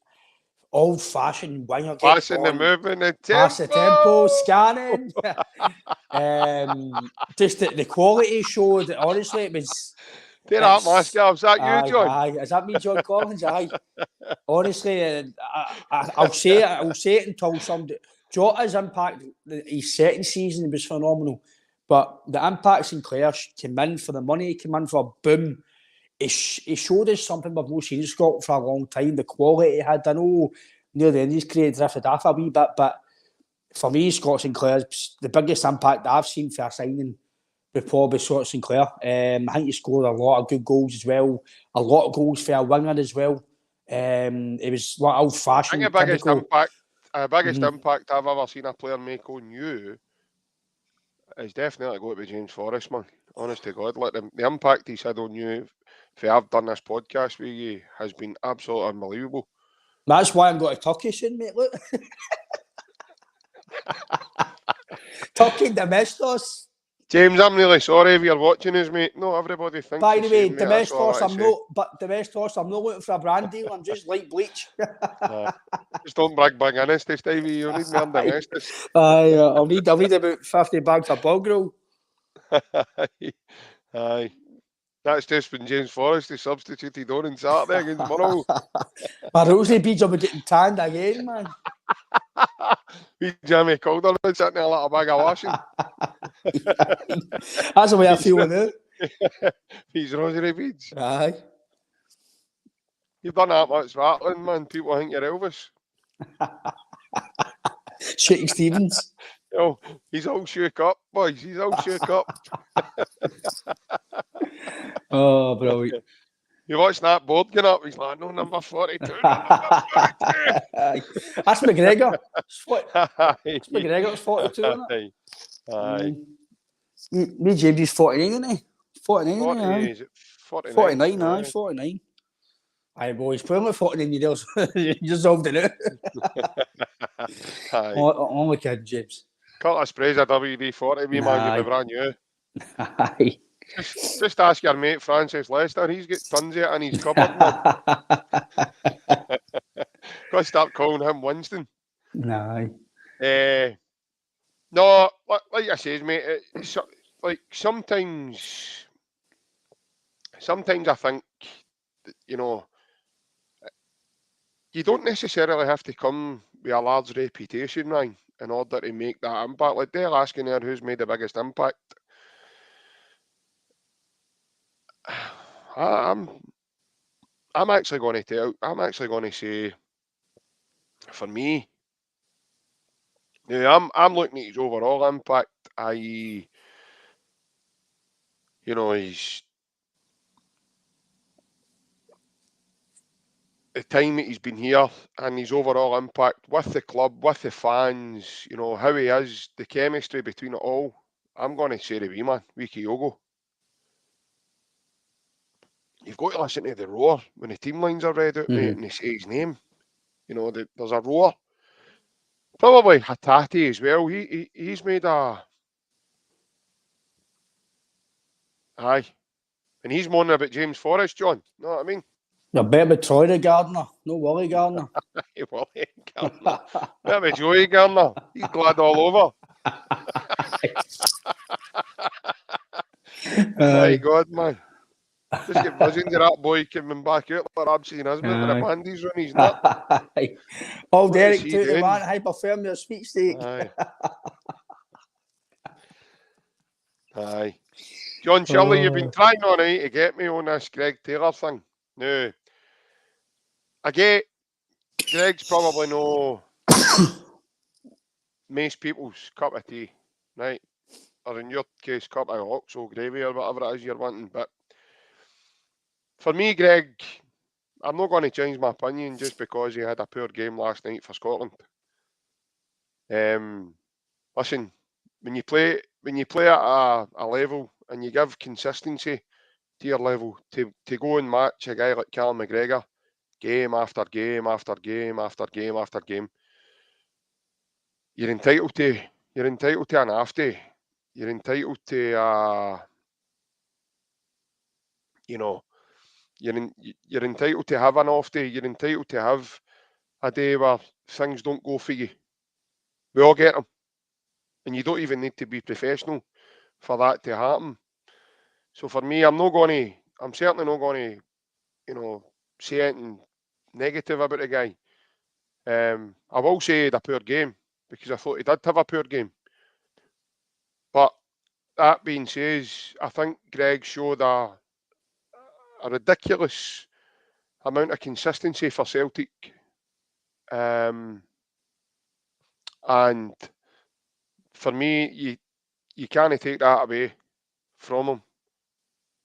old-fashioned winger. Passing the movement, the pass the tempo, scanning. Just the quality he showed, honestly, it was... Take that mask off. Is that you, John? Aye. Is that me, John Collins? Aye. Honestly, I'll say it until somebody... Jota's impact, his second season was phenomenal. But the impact Sinclair came in for the money, he came in for boom. He showed us something we've not seen in Scotland for a long time. The quality he had. I know near the end of his career drifted off a wee bit, but for me, Scott Sinclair's the biggest impact I've seen for a signing with probably Scott Sinclair. I think he scored a lot of good goals as well. A lot of goals for a winger as well. It was like old-fashioned. I think the biggest impact I've ever seen a player make on you is definitely going to be James Forrest, man. Honest to God, like the impact he's had on you, if I've done this podcast with you, has been absolutely unbelievable. That's why I'm going to Turkey soon, mate. Look, Turkey Domestos. James, I'm really sorry if you're watching us, mate. Not everybody thinks. By the way, Domestos, I'm not looking for a brand deal. I'm just like bleach. Just don't brag big in us this time. You need more Domestos. I'll need about 50 bags of bog roll. Aye. That's just when James Forrest is substituted on Saturday against Murrow. My Rosie beads will be getting tanned again, man. Jamie Calder sitting there like a bag of washing. That's the way I feel now. He's rosary beads. Aye. You've done that much rattling, man. People think you're Elvis. Shaky Stevens. Oh, he's all shook up, boys. He's all shook up. Oh, brilliant. You watch that board get up, he's like, no, number 42. That's McGregor. It's McGregor's 42, isn't it? Aye. Me, James is 49, isn't he? 49, is it 49? 49, aye, 49. Aye, boy, he's playing with 49 years. You solved it out. Only kidding, James. Curtis Fraser, WD-40, me man, you'll be brand new. Aye. Just ask your mate Francis Lester. He's got tons of it in his cupboard. Got to start calling him Winston. Aye. No, like I says, mate. It's, like sometimes I think, you know, you don't necessarily have to come with a large reputation, Ryan, in order to make that impact. Like they're asking her who's made the biggest impact. I'm actually going to say, for me, I'm looking at his overall impact, i.e., you know, he's the time that he's been here and his overall impact with the club, with the fans, you know, how he is, the chemistry between it all. I'm going to say the wee man, wee Kyogo. You've got to listen to the roar when the team lines are read out, mate, and they say his name. You know, there's a roar. Probably Hatate as well. He's made a... Aye. And he's moaning about James Forrest, John. Know what I mean? You're better with Troy the Gardner. No Wally Gardner. Wally Gardner. Better with Joey Gardner. He's glad all over. My Aye. God, man. Just get visions of that boy coming back out like Ramsey and Husband with a Aye. bandies on his nut. Aye. Old What is Eric he took the doing? man, hypothermia speech steak. Aye. Aye. John Shirley, you've been Oh. trying all night to get me on this Greg Taylor thing. No. I get Greg's probably no most people's cup of tea, right? Or in your case, cup of oxo gravy or whatever it is you're wanting. But for me, Greg, I'm not going to change my opinion just because he had a poor game last night for Scotland. Listen, when you play at a level and you give consistency to your level to go and match a guy like Callum McGregor game after game after game after game after game, you're entitled to an after. You're entitled to you know you're entitled to have an off day. You're entitled to have a day where things don't go for you. We all get them, and you don't even need to be professional for that to happen. So for me, I'm certainly not going to, say anything negative about the guy. I will say he had a poor game because I thought he did have a poor game. But that being said, I think Greg showed a ridiculous amount of consistency for Celtic. And for me, you can't take that away from him.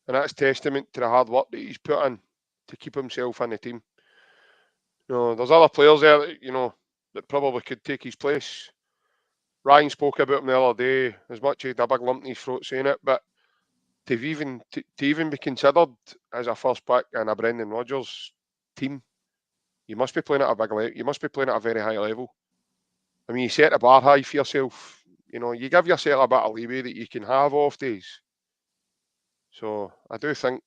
And that's testament to the hard work that he's put in to keep himself in the team. There's other players there that probably could take his place. Ryan spoke about him the other day, as much as he had a big lump in his throat saying it, but to even be considered as a first pick in a Brendan Rodgers team, you must be playing at a big level. You must be playing at a very high level. I mean, you set the bar high for yourself. You give yourself a bit of leeway that you can have off days. So I do think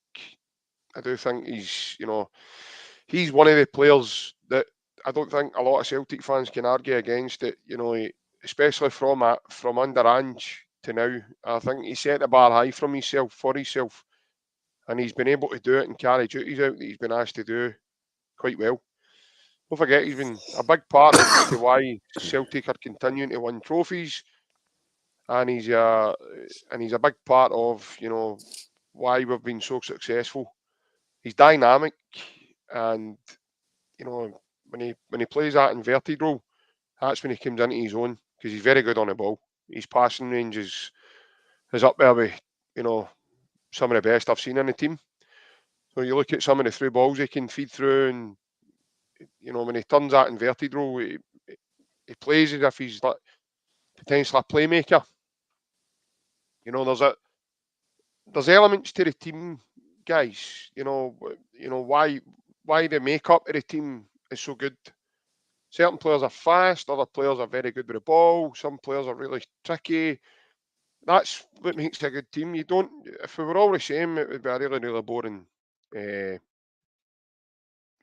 he's one of the players that I don't think a lot of Celtic fans can argue against it. Especially from under Ange to now, I think he set the bar high for himself, and he's been able to do it and carry duties out that he's been asked to do quite well. Don't forget, he's been a big part as to why Celtic are continuing to win trophies, and he's a big part of why we've been so successful. He's dynamic, and when he plays that inverted role, that's when he comes into his own because he's very good on the ball. His passing range is up there with some of the best I've seen in the team. So you look at some of the through balls he can feed through, and when he turns that inverted role, he plays as if he's like potentially a playmaker. There's elements to the team, guys. Why the makeup of the team is so good. Certain players are fast, other players are very good with the ball, some players are really tricky. That's what makes a good team. If we were all the same, it would be a really, really boring, it'd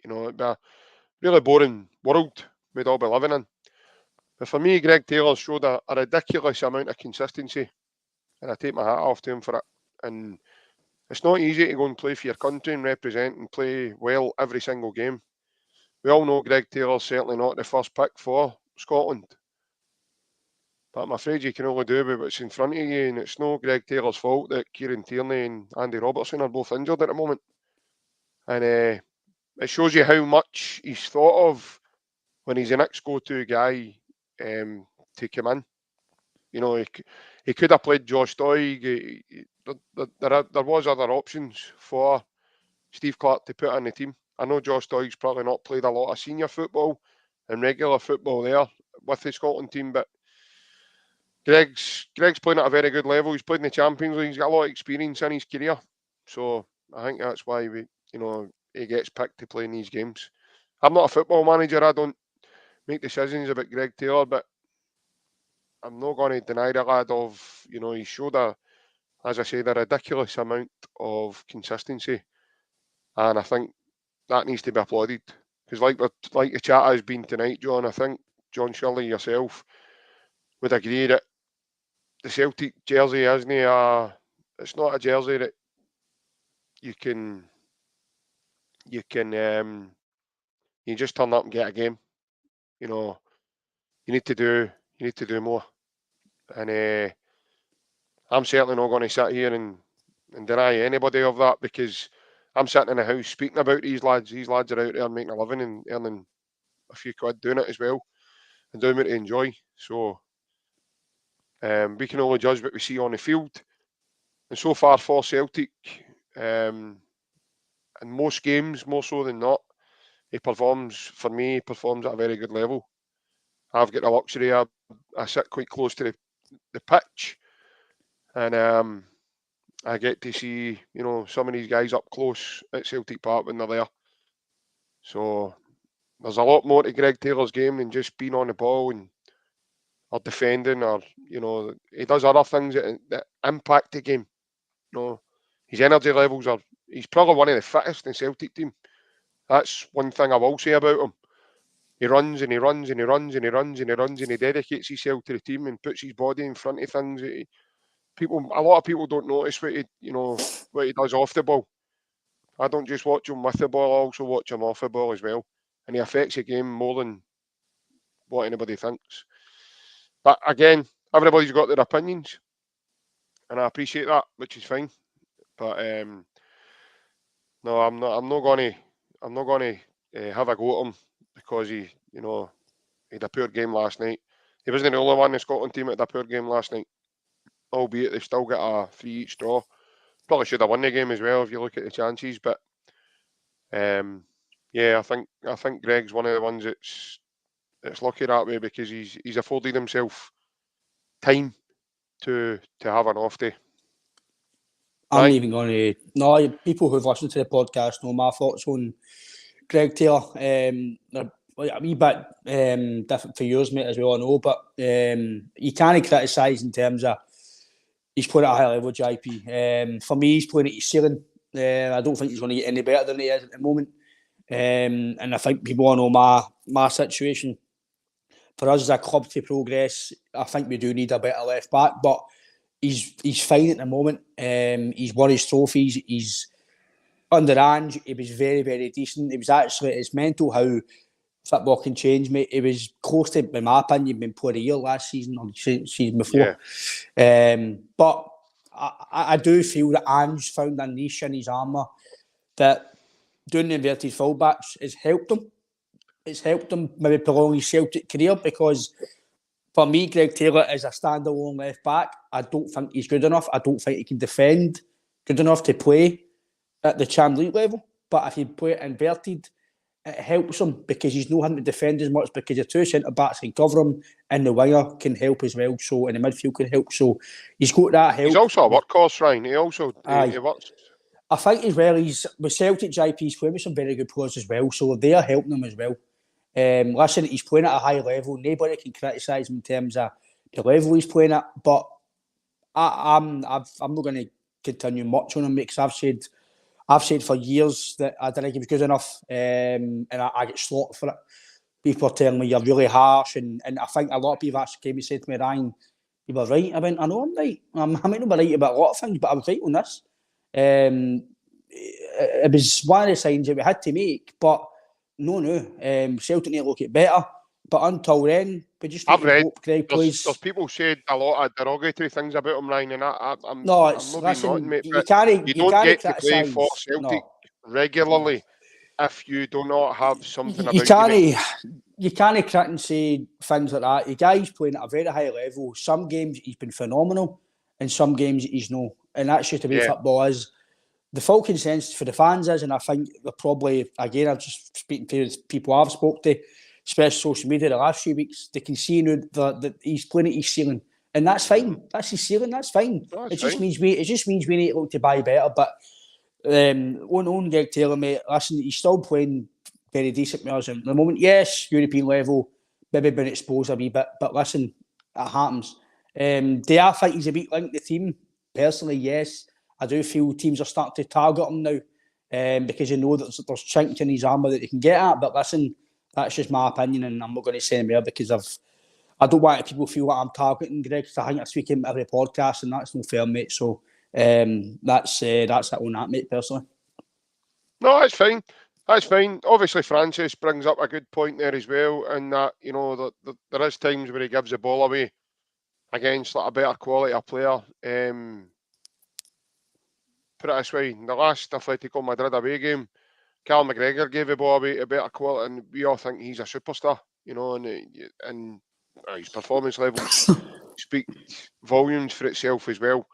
be a really boring world we'd all be living in. But for me, Greg Taylor showed a ridiculous amount of consistency, and I take my hat off to him for it. And it's not easy to go and play for your country and represent and play well every single game. We all know Greg Taylor's certainly not the first pick for Scotland. But I'm afraid you can only do with what's in front of you, and it's no Greg Taylor's fault that Kieran Tierney and Andy Robertson are both injured at the moment. And it shows you how much he's thought of when he's the next go-to guy to come in. He could have played Josh Doig. There was other options for Steve Clarke to put in the team. I know Josh Doig's probably not played a lot of senior football and regular football there with the Scotland team, but Greg's playing at a very good level. He's played in the Champions League. He's got a lot of experience in his career, so I think that's why he gets picked to play in these games. I'm not a football manager. I don't make decisions about Greg Taylor, but I'm not going to deny the lad of he showed as I said, a ridiculous amount of consistency, and I think that needs to be applauded because like the chat has been tonight, John. I think John Shirley yourself would agree that the Celtic jersey isn't it's not a jersey that you can you just turn up and get a game. You know, you need to do more. And I'm certainly not going to sit here and deny anybody of that, because I'm sitting in the house speaking about these lads. These lads are out there making a living and earning a few quid doing it as well, and doing what they enjoy. So we can only judge what we see on the field. And so far for Celtic, in most games, more so than not, he performs at a very good level. I've got the luxury. I sit quite close to the pitch, and I get to see some of these guys up close at Celtic Park when they're there. So there's a lot more to Greg Taylor's game than just being on the ball or defending, or he does other things that impact the game. His energy levels he's probably one of the fittest in the Celtic team. That's one thing I will say about him. He runs and he runs and he runs and he runs and he runs and he dedicates himself to the team and puts his body in front of things. A lot of people don't notice what he does off the ball. I don't just watch him with the ball, I also watch him off the ball as well. And he affects the game more than what anybody thinks. But again, everybody's got their opinions, and I appreciate that, which is fine. But no, I'm not going to have a go at him because he had a poor game last night. He wasn't the only one in the Scotland team that had a poor game last night, albeit they've still got a 3 each draw. Probably should have won the game as well if you look at the chances. But yeah, I think Greg's one of the ones that's lucky that way, because he's afforded himself time to have an off day. I'm not even going to. No, people who've listened to the podcast know my thoughts on Greg Taylor. They're a wee bit different for yours, mate, as we all know. But you can't criticise in terms of he's playing at a high level, JP. For me, he's playing at his ceiling. I don't think he's going to get any better than he is at the moment. And I think people all know my situation. For us as a club to progress, I think we do need a better left back. But he's fine at the moment. He's won his trophies. He's under Ange. He was very, very decent. It's mental how football can change, mate. He was close to, in my opinion, being player of the year last season or season before. Yeah. But I do feel that Ange found a niche in his armour that doing the inverted fullbacks has helped him. It's helped him maybe prolong his Celtic career, because for me, Greg Taylor is a standalone left back. I don't think he's good enough. I don't think he can defend good enough to play at the Champions League level. But if you play it inverted, it helps him, because he's not having to defend as much, because your two centre-backs can cover him and the winger can help as well. So, and the midfield can help. So he's got that help. He's also a workhorse, Ryan. He works. I think as well, he's with Celtic, JP's playing with some very good players as well. So they are helping him as well. Listen, he's playing at a high level. Nobody can criticise him in terms of the level he's playing at. But I'm not going to continue much on him, because I've said for years that I didn't think he was good enough, and I get slaughtered for it. People are telling me you're really harsh, and I think a lot of people actually came and said to me, Ryan, you were right. I went, I know I'm right. I might not be right about a lot of things, but I was right on this. It was one of the signs that we had to make, but no. Celtic need to look at better. But until then, we just need to hope Greg plays. There's people said a lot of derogatory things about him, Ryan, and I'm not being naughty, mate. You don't get to play for Celtic regularly if you do not have something about you. You can't crack and say things like that. The guy's playing at a very high level. Some games he's been phenomenal, and some games he's no. And that's just the way football is. The full consensus for the fans is, and I think they're probably, again, I'm just speaking to people I've spoke to, especially social media the last few weeks, they can see now that he's playing at his ceiling. And that's fine. That's his ceiling, that's fine. It just means we need to look to buy better. But on Greg Taylor, mate, listen, he's still playing very decent players at the moment. Yes, European level, maybe been exposed a wee bit, but listen, it happens. Do I think he's a weak link to the team? Personally, yes. I do feel teams are starting to target him now, because you know that there's chinks in his armour that they can get at. But listen, that's just my opinion, and I'm not going to say anywhere because I don't want people to feel like I'm targeting Greg, because I think I speak him every podcast, and that's no fair, mate. So that's it on that, mate, personally. No, that's fine. That's fine. Obviously, Francis brings up a good point there as well, and that, you know, that there is times where he gives the ball away against like a better quality of player. Put it this way, in the last Atletico Madrid away game, Cal McGregor gave the ball away to better quality, and we all think he's a superstar, you know, and his performance levels speak volumes for itself as well.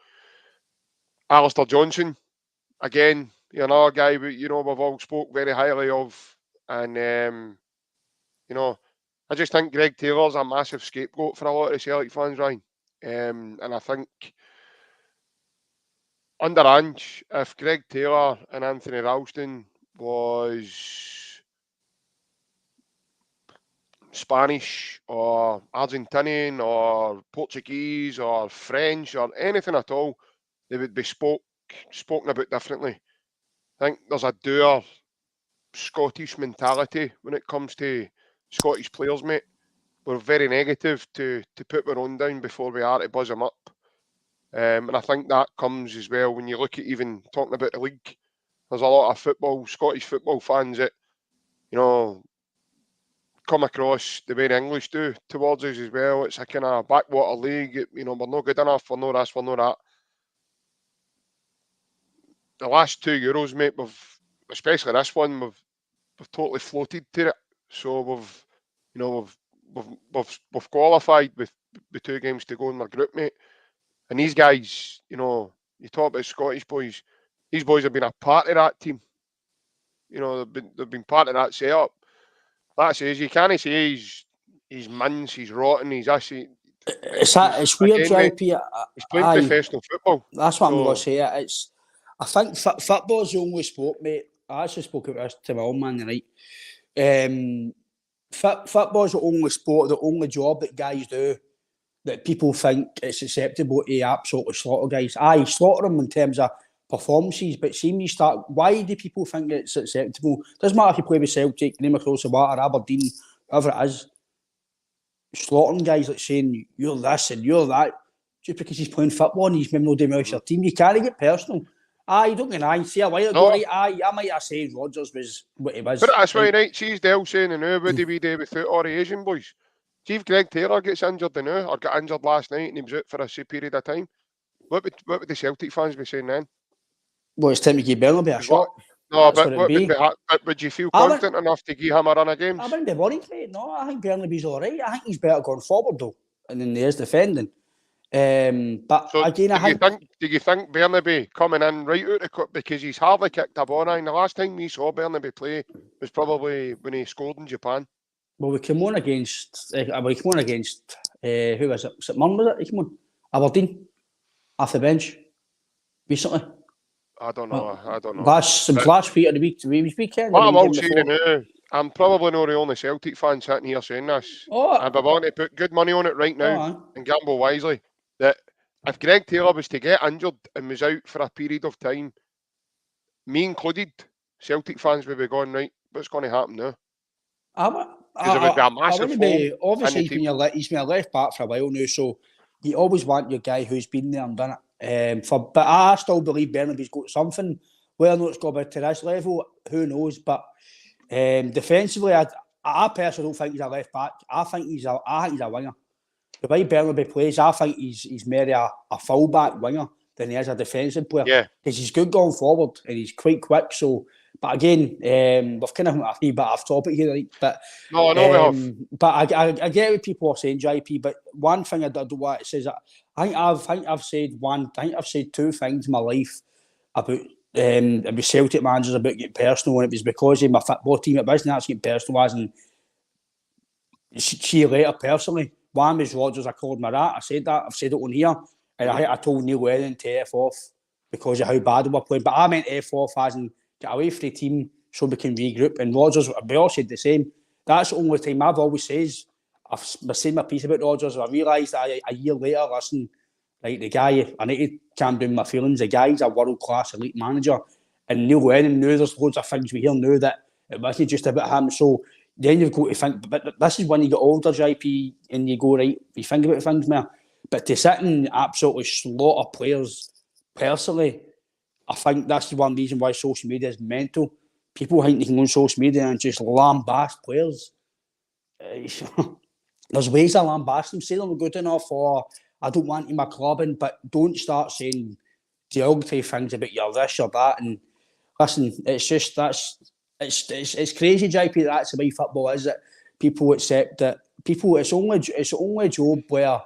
Alistair Johnson, again, another guy you know we've all spoke very highly of, and you know, I just think Greg Taylor's a massive scapegoat for a lot of the Celtic fans, Ryan, and I think under Ange, if Greg Taylor and Anthony Ralston was Spanish or Argentinian or Portuguese or French or anything at all, they would be spoken about differently. I think there's a dour Scottish mentality when it comes to Scottish players, mate. We're very negative to put our own down before we are to buzz them up. And I think that comes as well when you look at even talking about the league. There's a lot of Scottish football fans that, you know, come across the way the English do towards us as well. It's a kind of backwater league. You know, we're not good enough. We're not this, we're not that. The last 2 Euros, mate, especially this one, we've totally floated to it. So we've qualified with 2 games to go in our group, mate. And these guys, you know, you talk about Scottish boys. These boys have been a part of that team. You know, they've been part of that setup. Like I says, you can't say he's mince, he's rotten, he's actually. It's weird, JP. He's playing professional football. That's what I'm going to say. I think football's the only sport, mate. I actually spoke about this to my old man tonight. Football's the only sport, the only job that guys do that people think it's acceptable to absolutely slaughter guys. Aye, slaughter them in terms of performances, but see me start. Why do people think it's acceptable? Doesn't matter if you play with Celtic, name across the water, Aberdeen, whoever it is. Slaughtering guys, like saying you're this and you're that, just because he's playing football and he's maybe not doing well with your team. You can't get personal. Aye, don't get an see a while ago, right? Aye, I might have said Rodgers was what he was. But that's why, right? She's Dell saying, and now what do we do without all the Asian boys? See if Greg Taylor gets injured now, or got injured last night and he was out for a period of time, what would the Celtic fans be saying then? Well, it's time to give Bernabei a shot. No, but would you feel confident enough to give him a run of games? I wouldn't be worried, mate. No, I think Bernabei's all right. I think he's better going forward, though, and then there's defending. But so again, do you think Bernabei coming in right out the cut, because he's hardly kicked a ball? And the last time we saw Bernabei play was probably when he scored in Japan. Well, we came on against who was it? St Mirren, was it? He came on Aberdeen off the bench recently. I don't know. Last week or the weekend. What I'm all saying now, I'm probably not the only Celtic fan sitting here saying this. And I want to put good money on it right now and gamble wisely. That if Greg Taylor was to get injured and was out for a period of time, me included, Celtic fans would be going, right, what's going to happen now? Because it would be a massive obviously, he's been a left back for a while now, so you always want your guy who's been there and done it. But I still believe Bernabei's got something. Whether or not it's got about to this level, who knows? But defensively, I personally don't think he's a left back. I think he's a winger. The way Bernabei plays, I think he's more a full-back winger than he is a defensive player. Yeah, because he's good going forward and he's quite quick. So, but again, we've kind of a wee bit off topic here, right? But no, I know we have. But I get what people are saying, JP. But one thing I don't want to say is that I think I've said 2 things in my life about Celtic managers about getting personal, and it was because of my football team. It wasn't actually getting personal, as in see you later personally. One was Rodgers. I called my rat. I said that. I've said it on here, and I told Neil Lennon to F off because of how bad we were playing. But I meant F off as in get away from the team so we can regroup. And Rodgers, we all said the same. That's the only time I've always says. I've said my piece about Rodgers. I realised that a year later, listen, like the guy, I need to calm down my feelings. The guy's a world-class elite manager. And Neil Lennon knew there's loads of things we hear now that it wasn't just about him. So then you've got to think, but this is when you get older, JP, and you go, right, you think about things more. But to sit and absolutely slaughter players, personally, I think that's the one reason why social media is mental. People think they can go on social media and just lambast players. There's ways of lambast them, say they're good enough, or I don't want you in my club, but don't start saying derogatory things about your this or that. And listen, it's just it's crazy, JP. That's the way football is. That people accept that people. It's only a job where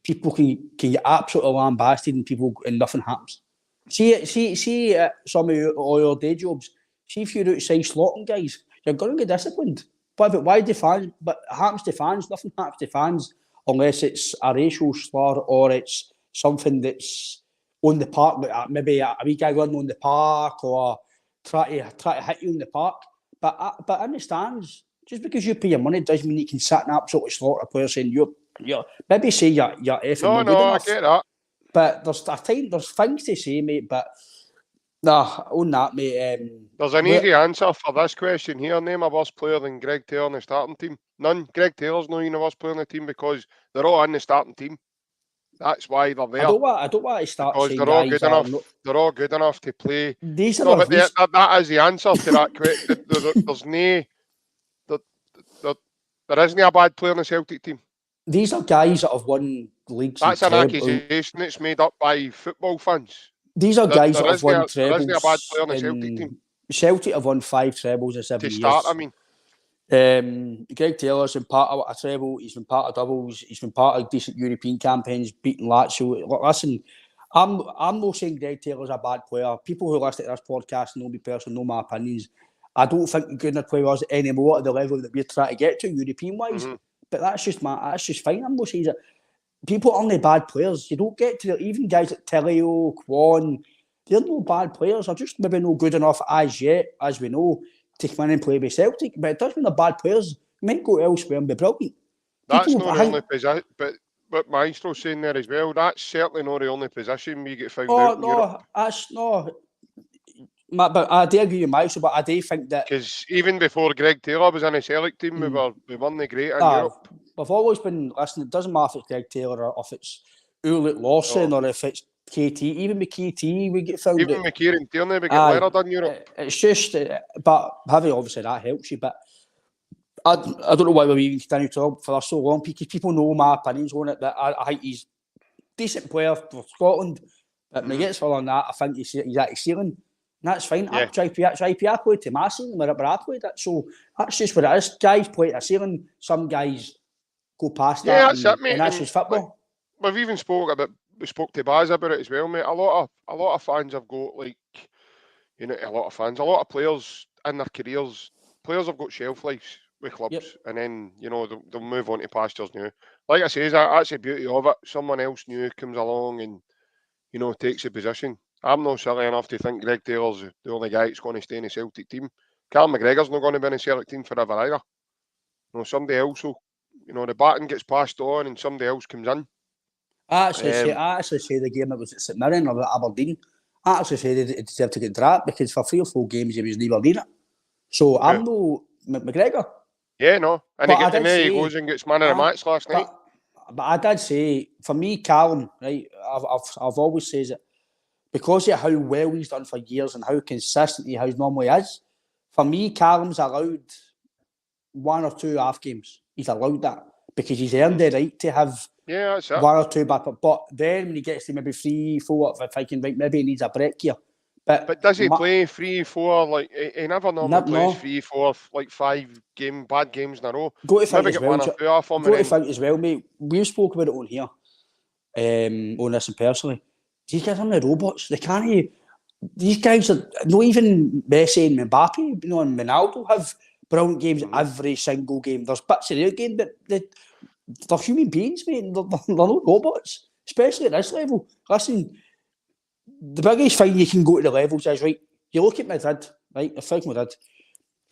people can get absolutely lambasted and nothing happens. See some of your day jobs. See if you're outside slotting guys, you're going to get disciplined. But why do fans? But it happens to fans. Nothing happens to fans unless it's a racial slur or it's something that's on the park, like maybe a wee guy running on the park or try to hit you in the park. But in the stands, just because you pay your money doesn't mean you can sit and absolutely slaughter a player saying you're maybe say you're effing not good enough. I get that. But there's things to say, mate. But nah, on that, mate. There's an easy answer for this question here. Name a worse player than Greg Taylor in the starting team. None. Greg Taylor's not even a worse player in the team because they're all in the starting team. That's why they're there. I don't want to start because saying they're all good enough. They're all good enough to play. These are but that is the answer to that question. There's no. There isn't a bad player in the Celtic team. These are guys that have won leagues. That's an accusation that's made up by football fans. These are guys that have won trebles. There isn't a bad player in the Celtic team. Celtic have won 5 trebles in 7 years. To start, I mean. Greg Taylor's been part of a treble. He's been part of doubles. He's been part of decent European campaigns, beating Lazio. Listen, I'm not saying Greg Taylor's a bad player. People who listen to this podcast know me personally, know my opinions. I don't think he's good enough to play us anymore at the level that we're trying to get to European wise. Mm-hmm. But that's just fine. I'm not saying that people aren't bad players. You don't get to even guys like Teleo, Kwon. They're no bad players. They're just maybe not good enough as yet, as we know, to come in and play with Celtic. But it doesn't mean they're bad players. They might go elsewhere and be brilliant. That's not the only position. But what Maestro's saying there as well, that's certainly not the only position we get found out in Europe. That's no. But I do agree with Maestro, but I do think that... Because even before Greg Taylor was in the Celtic team, we weren't great in Europe. We've always been... Listen, it doesn't matter if it's Greg Taylor or if it's Ulrich Lawson or if it's KT. Even with KT, we get found even with Kieran Tierney, we get Leonard in Europe. It's just... but having obviously that helps you, but I don't know why we even continue to talk for so long, because people know my opinions on it, that I think he's a decent player for Scotland, but when he gets further than that, I think he's at his ceiling. And that's fine. Yeah. I played to my ceiling wherever I played it. So that's just what it is. Guys play at a ceiling. Some guys go past that. Yeah, that's it, mate. And that's just football. We've even we spoke to Baz about it as well, mate. A lot of fans have got a lot of players in their careers. Players have got shelf lives with clubs, and then they'll move on to pastures new. Like I say, that's the beauty of it. Someone else new comes along and takes a position. I'm not silly enough to think Greg Taylor's the only guy that's going to stay in the Celtic team. Carl McGregor's not going to be in the Celtic team forever either. Somebody else will, the baton gets passed on and somebody else comes in. I actually say the game that was at St Mirren or at Aberdeen, I actually say they deserved to get dropped because for 3 or 4 games he was never near it. So I'm no McGregor. Yeah, no. And he goes and gets man of the match last night. But I did say, for me, Callum, right, I've always said it, because of how well he's done for years and how consistent he normally is, for me, Callum's allowed 1 or 2 half games. He's allowed that because he's earned the right to have 1 or 2 back. But then when he gets to maybe 3, 4, if I can think, maybe he needs a break here. But does he play 3, 4? Like he never normally plays 3, 4, like 5 bad games in a row. Go to think as well, mate. We've spoken about it on here, on this and personally. These guys are the robots. They can't. These guys are not even Messi and Mbappe. And Ronaldo have brilliant games every single game. There's bits of their game, but they're human beings, mate. They're not robots, especially at this level. Listen, the biggest thing you can go to the levels is, right, you look at Madrid, right? I think Madrid.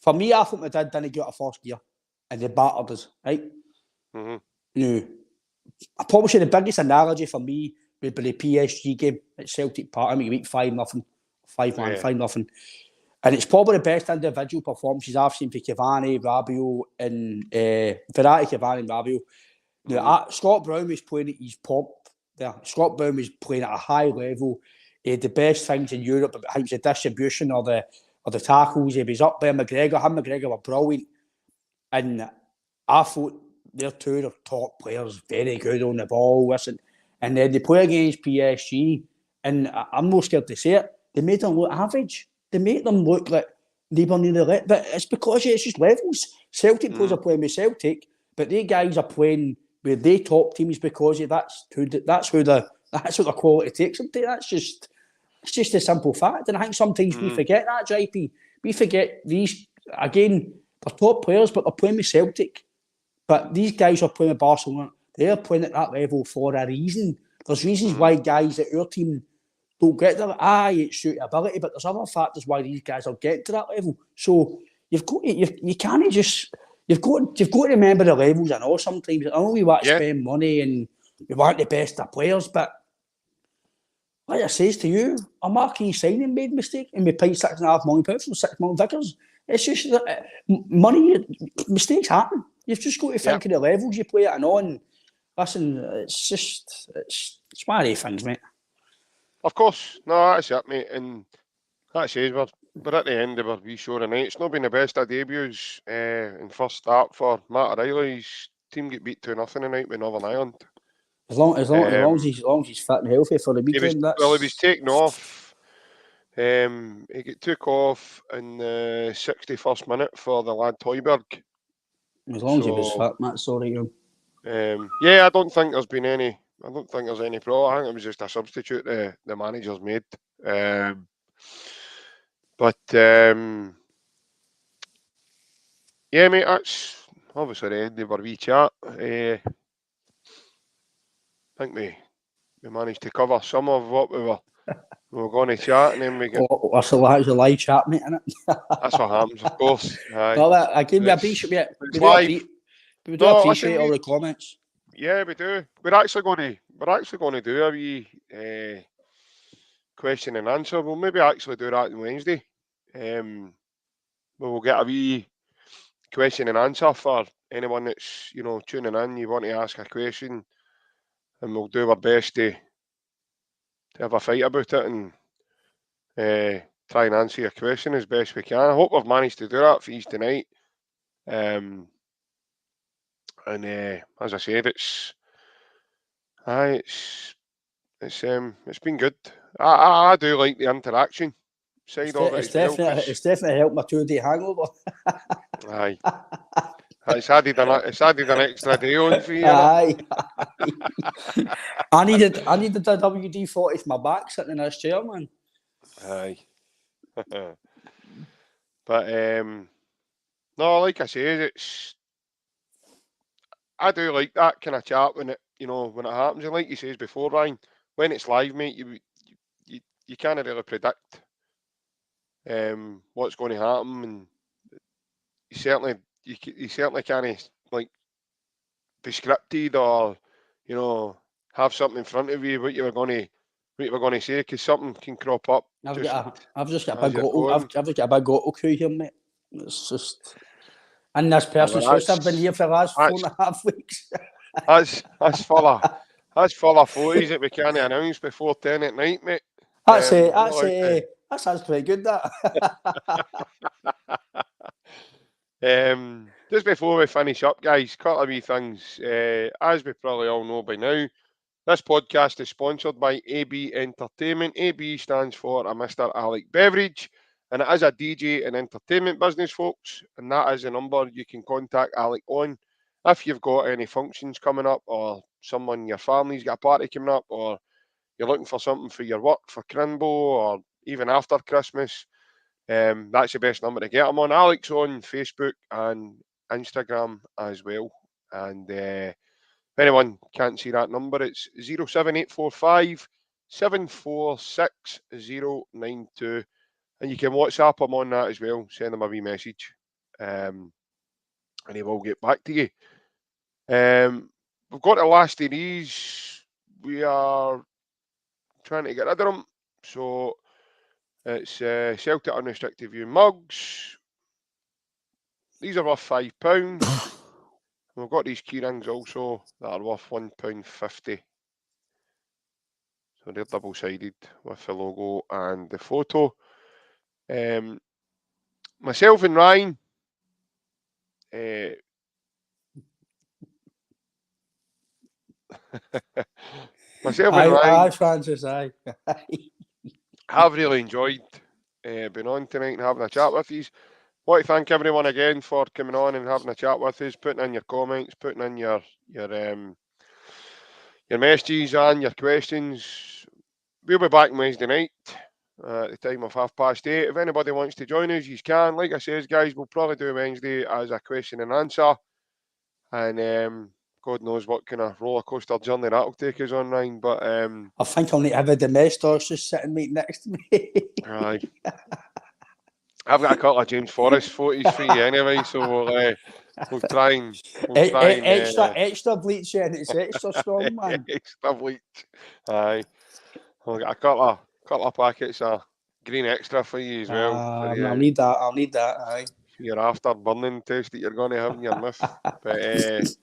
For me, I thought Madrid didn't get out of first gear, and they battered us, right? Mm-hmm. I probably say the biggest analogy for me would be the PSG game at Celtic Park. I mean, you beat 5-0, 5-1, 5-0. And it's probably the best individual performances I've seen for Cavani, Rabiot, and Verratti, Cavani, and Rabiot. Now, Scott Brown was playing at his pop there. Scott Brown was playing at a high level. He had the best things in Europe. I think it was the distribution or the tackles. He was up there. McGregor, him and McGregor were brilliant. And I thought they're two of the top players, very good on the ball. Listen, and then they play against PSG, and I'm not scared to say it. They made them look average. They made them look like they were nearly lit. But it's because it's just levels. Celtic players are playing with Celtic, but they guys are playing with their top teams because that's what the quality takes them to. It's just a simple fact. And I think sometimes we forget that, JP. We forget these again. They're top players, but they're playing with Celtic. But these guys are playing with Barcelona. They're playing at that level for a reason. There's reasons why guys at our team don't get there. It's suitability, but there's other factors why these guys are getting to that level. So you've got you can't just you've got to remember the levels. I know sometimes I know we want to spend money and we want the best of players, but like I says to you, a marquee signing made a mistake and we paid £6.5 million for £6 million Vickers. It's just that money, mistakes happen. You've just got to think of the levels you play at and on. Listen, it's one of these things, mate. Of course, no, that's it, mate. And that says we're at the end of our wee show tonight. It's not been the best of debuts in first start for Matt O'Reilly's team. Get beat 2-0 tonight with Northern Ireland. As long as he's fit and healthy for the weekend, he was taken off. He took off in the 61st minute for the lad Toiberg. As long as he was fit, Matt. Sorry, I don't think there's been any. I don't think there's any problem. I think it was just a substitute the manager's made. Yeah, mate, that's obviously the end of our wee chat. I think we managed to cover some of what we were going to chat, and then we get. That's a live chat, mate, isn't it? That's what happens, of course. Well, again, we appreciate all the comments. Yeah, we do. We're actually going to do a wee question and answer. We'll maybe actually do that on Wednesday. We'll get a wee question and answer for anyone that's tuning in. You want to ask a question, and we'll do our best to have a fight about it and try and answer your question as best we can. I hope we've managed to do that for you tonight. And as I said, it's been good. I do like the interaction side of it. It's definitely helped my 2-day hangover. Aye. It's added an extra day on for you. Aye. I needed a WD-40 for my back sitting in this chair, man. Aye. But no, like I say, I do like that kind of chat when it happens. And like you says before, Ryan, when it's live, mate, you can't really predict what's going to happen, and you certainly can't like be scripted or have something in front of you what you were going to say, because something can crop up. I've just got a big auto cue here, mate. It's just in this person's house. I've been here for the last 4.5 weeks. That's full of photos that we can't announce before 10 at night, mate. That sounds pretty good, that. Just before we finish up, guys, a couple of wee things. As we probably all know by now, this podcast is sponsored by AB Entertainment. AB stands for a Mr. Alec Beveridge, and it is a DJ and entertainment business, folks. And that is a number you can contact Alec on if you've got any functions coming up, or someone in your family's got a party coming up, or you're looking for something for your work for Crimbo, or even after Christmas. That's the best number to get him on. Alec's on Facebook and Instagram as well. And if anyone can't see that number, it's 07845 746 092. And you can WhatsApp him on that as well. Send him a wee message. And he will get back to you. We've got the last of these. We are trying to get rid of them. So It's Celtic Unrestricted View mugs. These are worth £5. We've got these key rings also that are worth £1.50. So they're double-sided with the logo and the photo. Myself and Ryan, myself and Ryan Francis, aye. have really enjoyed being on tonight and having a chat with you. Want to thank everyone again for coming on and having a chat with us, putting in your comments, putting in your messages and your questions. We'll be back Wednesday night at the time of 8:30. If anybody wants to join us, you can. Like I says, guys, we'll probably do Wednesday as a question and answer. And God knows what kind of roller coaster journey that'll take us on, Ryan. But I think I'll need to have a domestos just sitting right next to me. Aye. I've got a couple of James Forrest photos for you anyway, so we'll try and extra bleach and it's extra strong, man. extra bleach. Aye. I'll get a couple of packets of green extra for you as well. I'll need that. Aye. For your after burning test that you're going to have in your mouth. But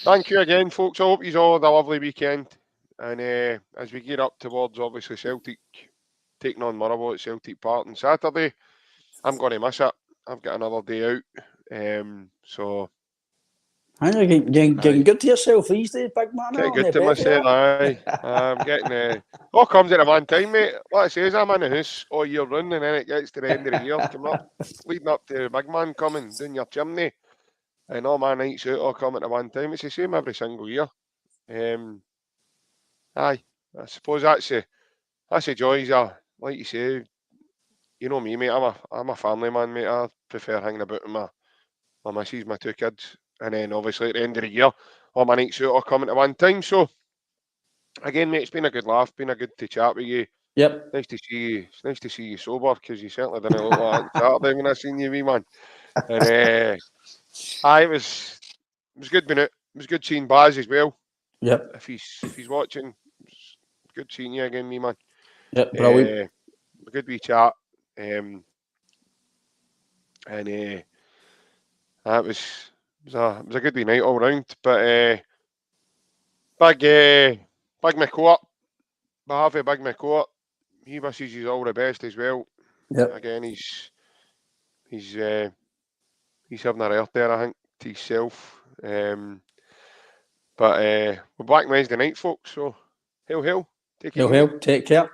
thank you again, folks. I hope you all had a lovely weekend. And as we gear up towards obviously Celtic taking on Motherwell at Celtic Park on Saturday, I'm going to miss it. I've got another day out. So You're getting good to yourself these days, big man. Getting good to myself, aye. I'm getting all comes at a one time, mate. Like I says, I'm in the house all year round, and then it gets to the end of the year, leading up to the big man coming down your chimney, and all my nights out all come at a one time. It's the same every single year. Aye, I suppose that's the joys of, like you say, you know me, mate. I'm a family man, mate. I prefer hanging about with my missus, my two kids, and then obviously at the end of the year, all my nights out all coming at one time. So again, mate, it's been a good laugh, been a good to chat with you. Yep. Nice to see you. It's nice to see you sober because you certainly didn't look like that on Saturday when I seen you, wee man. And it was good being out. It was good seeing Baz as well. Yep. If he's watching, it's good seeing you again, wee man. Yep, brilliant. Good wee chat. It was a good wee night all round. But big McCourt, behalf of Big McCourt, he wishes you all the best as well. Yep. Again, he's having a rare there, I think, to himself. But we're back Wednesday night, folks. So, hail. Take it easy. Take care.